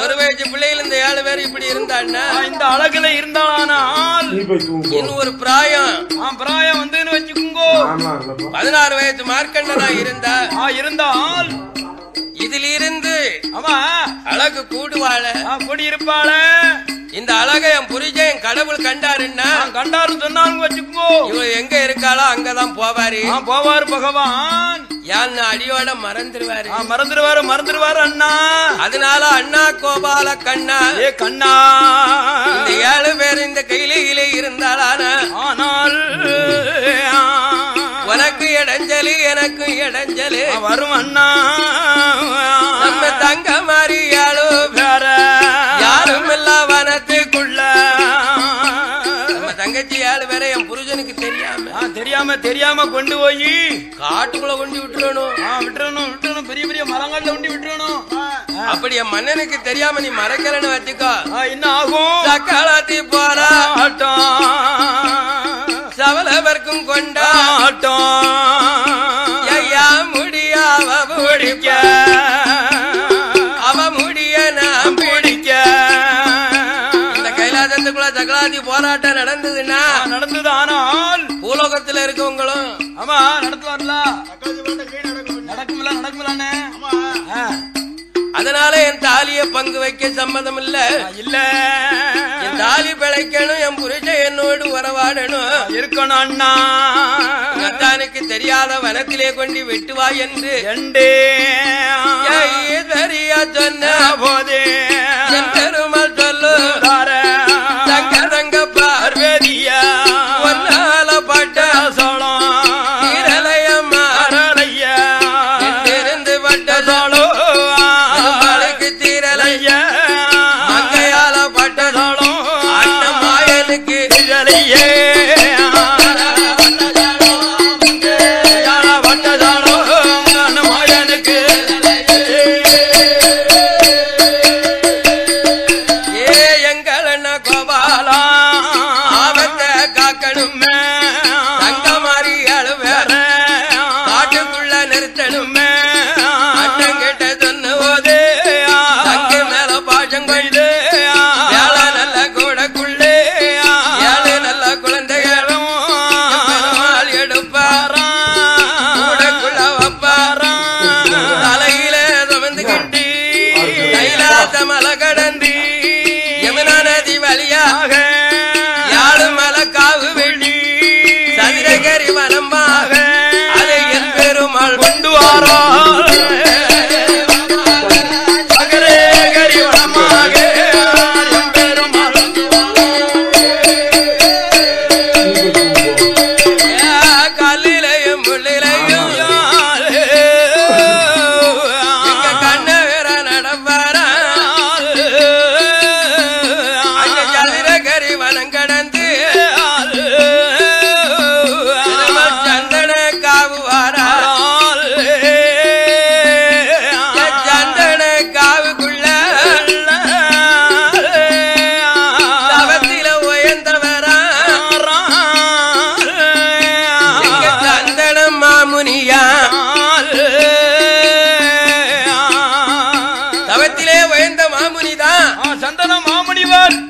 [SPEAKER 1] ஒரு வயசு பிள்ளைகள் இந்த 7 பேர் இப்படி இருந்தான்னா இந்த அழகுல இருந்தானால் இன்னும் ஒரு பிராயம்
[SPEAKER 2] வந்துன்னு வச்சுக்கோங்கோ.
[SPEAKER 1] 16 வயசு மார்க்கண்டனா
[SPEAKER 2] இருந்தால்
[SPEAKER 1] இதிலிருந்து
[SPEAKER 2] ஆமா
[SPEAKER 1] அழகு கூடுவாள
[SPEAKER 2] கூடியிருப்பாள.
[SPEAKER 1] இந்த அழகை என் புரிஜன் கடவுள் கண்டாருன்னா
[SPEAKER 2] கண்டாரு சொன்னாங்க வச்சுக்கோ.
[SPEAKER 1] இவ எங்க இருக்காளோ அங்கதான் போவாரு
[SPEAKER 2] பகவான்.
[SPEAKER 1] யான்னு அடியோட மறந்துடுவாரு
[SPEAKER 2] மறந்துடுவாரு அண்ணா.
[SPEAKER 1] அதனால அண்ணா கோபால கண்ணா
[SPEAKER 2] கண்ணா
[SPEAKER 1] இந்த 7 பேர் இந்த கையிலே இருந்தாளான
[SPEAKER 2] ஆனால்
[SPEAKER 1] உனக்கு இடைஞ்சலு எனக்கு இடைஞ்சலு
[SPEAKER 2] வரும் அண்ணா.
[SPEAKER 1] நம்ம தங்க மாதிரி
[SPEAKER 2] வேற
[SPEAKER 1] யாரும் இல்ல வனத்துக்குள்ள
[SPEAKER 2] நம்ம
[SPEAKER 1] தங்கச்சி 7 பேரை என் புருஷனுக்கு
[SPEAKER 2] தெரியாம கொண்டு போய்
[SPEAKER 1] காட்டுக்குள்ள கொண்டு
[SPEAKER 2] விட்டுறணும். பெரிய மரங்கள்ல கொண்டு விட்டுறணும்.
[SPEAKER 1] அப்படி என் மன்னனுக்கு தெரியாம நீ மறைக்கலன்னு வச்சுக்கோ
[SPEAKER 2] என்ன ஆகும்?
[SPEAKER 1] சக்காலத்தி போராட்டம் சவலவர்க்கும் கொண்டாட்டம் ஐயா முடியாவ பிடிக்க அவ முடிய நான் பிடிக்க. இந்த கைலாசத்துக்குள்ள சக்கலாத்தி போராட்டம் நடந்ததுன்னா
[SPEAKER 2] ஆனால்
[SPEAKER 1] பூலோகத்துல இருக்கவங்களும்
[SPEAKER 2] ஆமா நடத்துவார்ல. நடக்குமில்ல
[SPEAKER 1] அதனால என் தாலிய பங்கு வைக்க சம்மதம் இல்ல. என் தாலி பிழைக்கணும், என் புருஷன் என்னோடு உறவாடணும்
[SPEAKER 2] இருக்கணும் அண்ணா.
[SPEAKER 1] அத்தானுக்கு தெரியாத வனத்திலே கொண்டு வெட்டுவா என்று சரியா சொன்ன
[SPEAKER 2] போதே
[SPEAKER 1] என் பெருமாள் சொல்லு தங்க தங்க பார்வதியா ஒன்னால பட்ட
[SPEAKER 2] சோளம்
[SPEAKER 1] இரலையம்மா இருந்து பட்ட சோளம் மங்கையால பட்ட சோளம் அண்ணன் மாயனுக்கு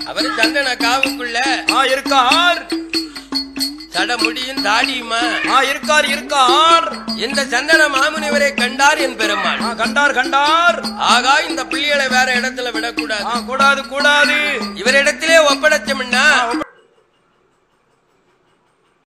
[SPEAKER 1] அவர் சந்தன காவுக்குள்ள
[SPEAKER 2] இருக்கார்.
[SPEAKER 1] சடமுடியும் தாடியுமா
[SPEAKER 2] இருக்கார்.
[SPEAKER 1] இந்த சந்தன மாமுனிவரை கண்டார் என் பெருமாள்.
[SPEAKER 2] கண்டார்.
[SPEAKER 1] ஆகா இந்த பிள்ளைகளை வேற இடத்துல விடக்கூடாது.
[SPEAKER 2] கூடாது.
[SPEAKER 1] இவரிடத்திலே ஒப்படைச்சோம்னா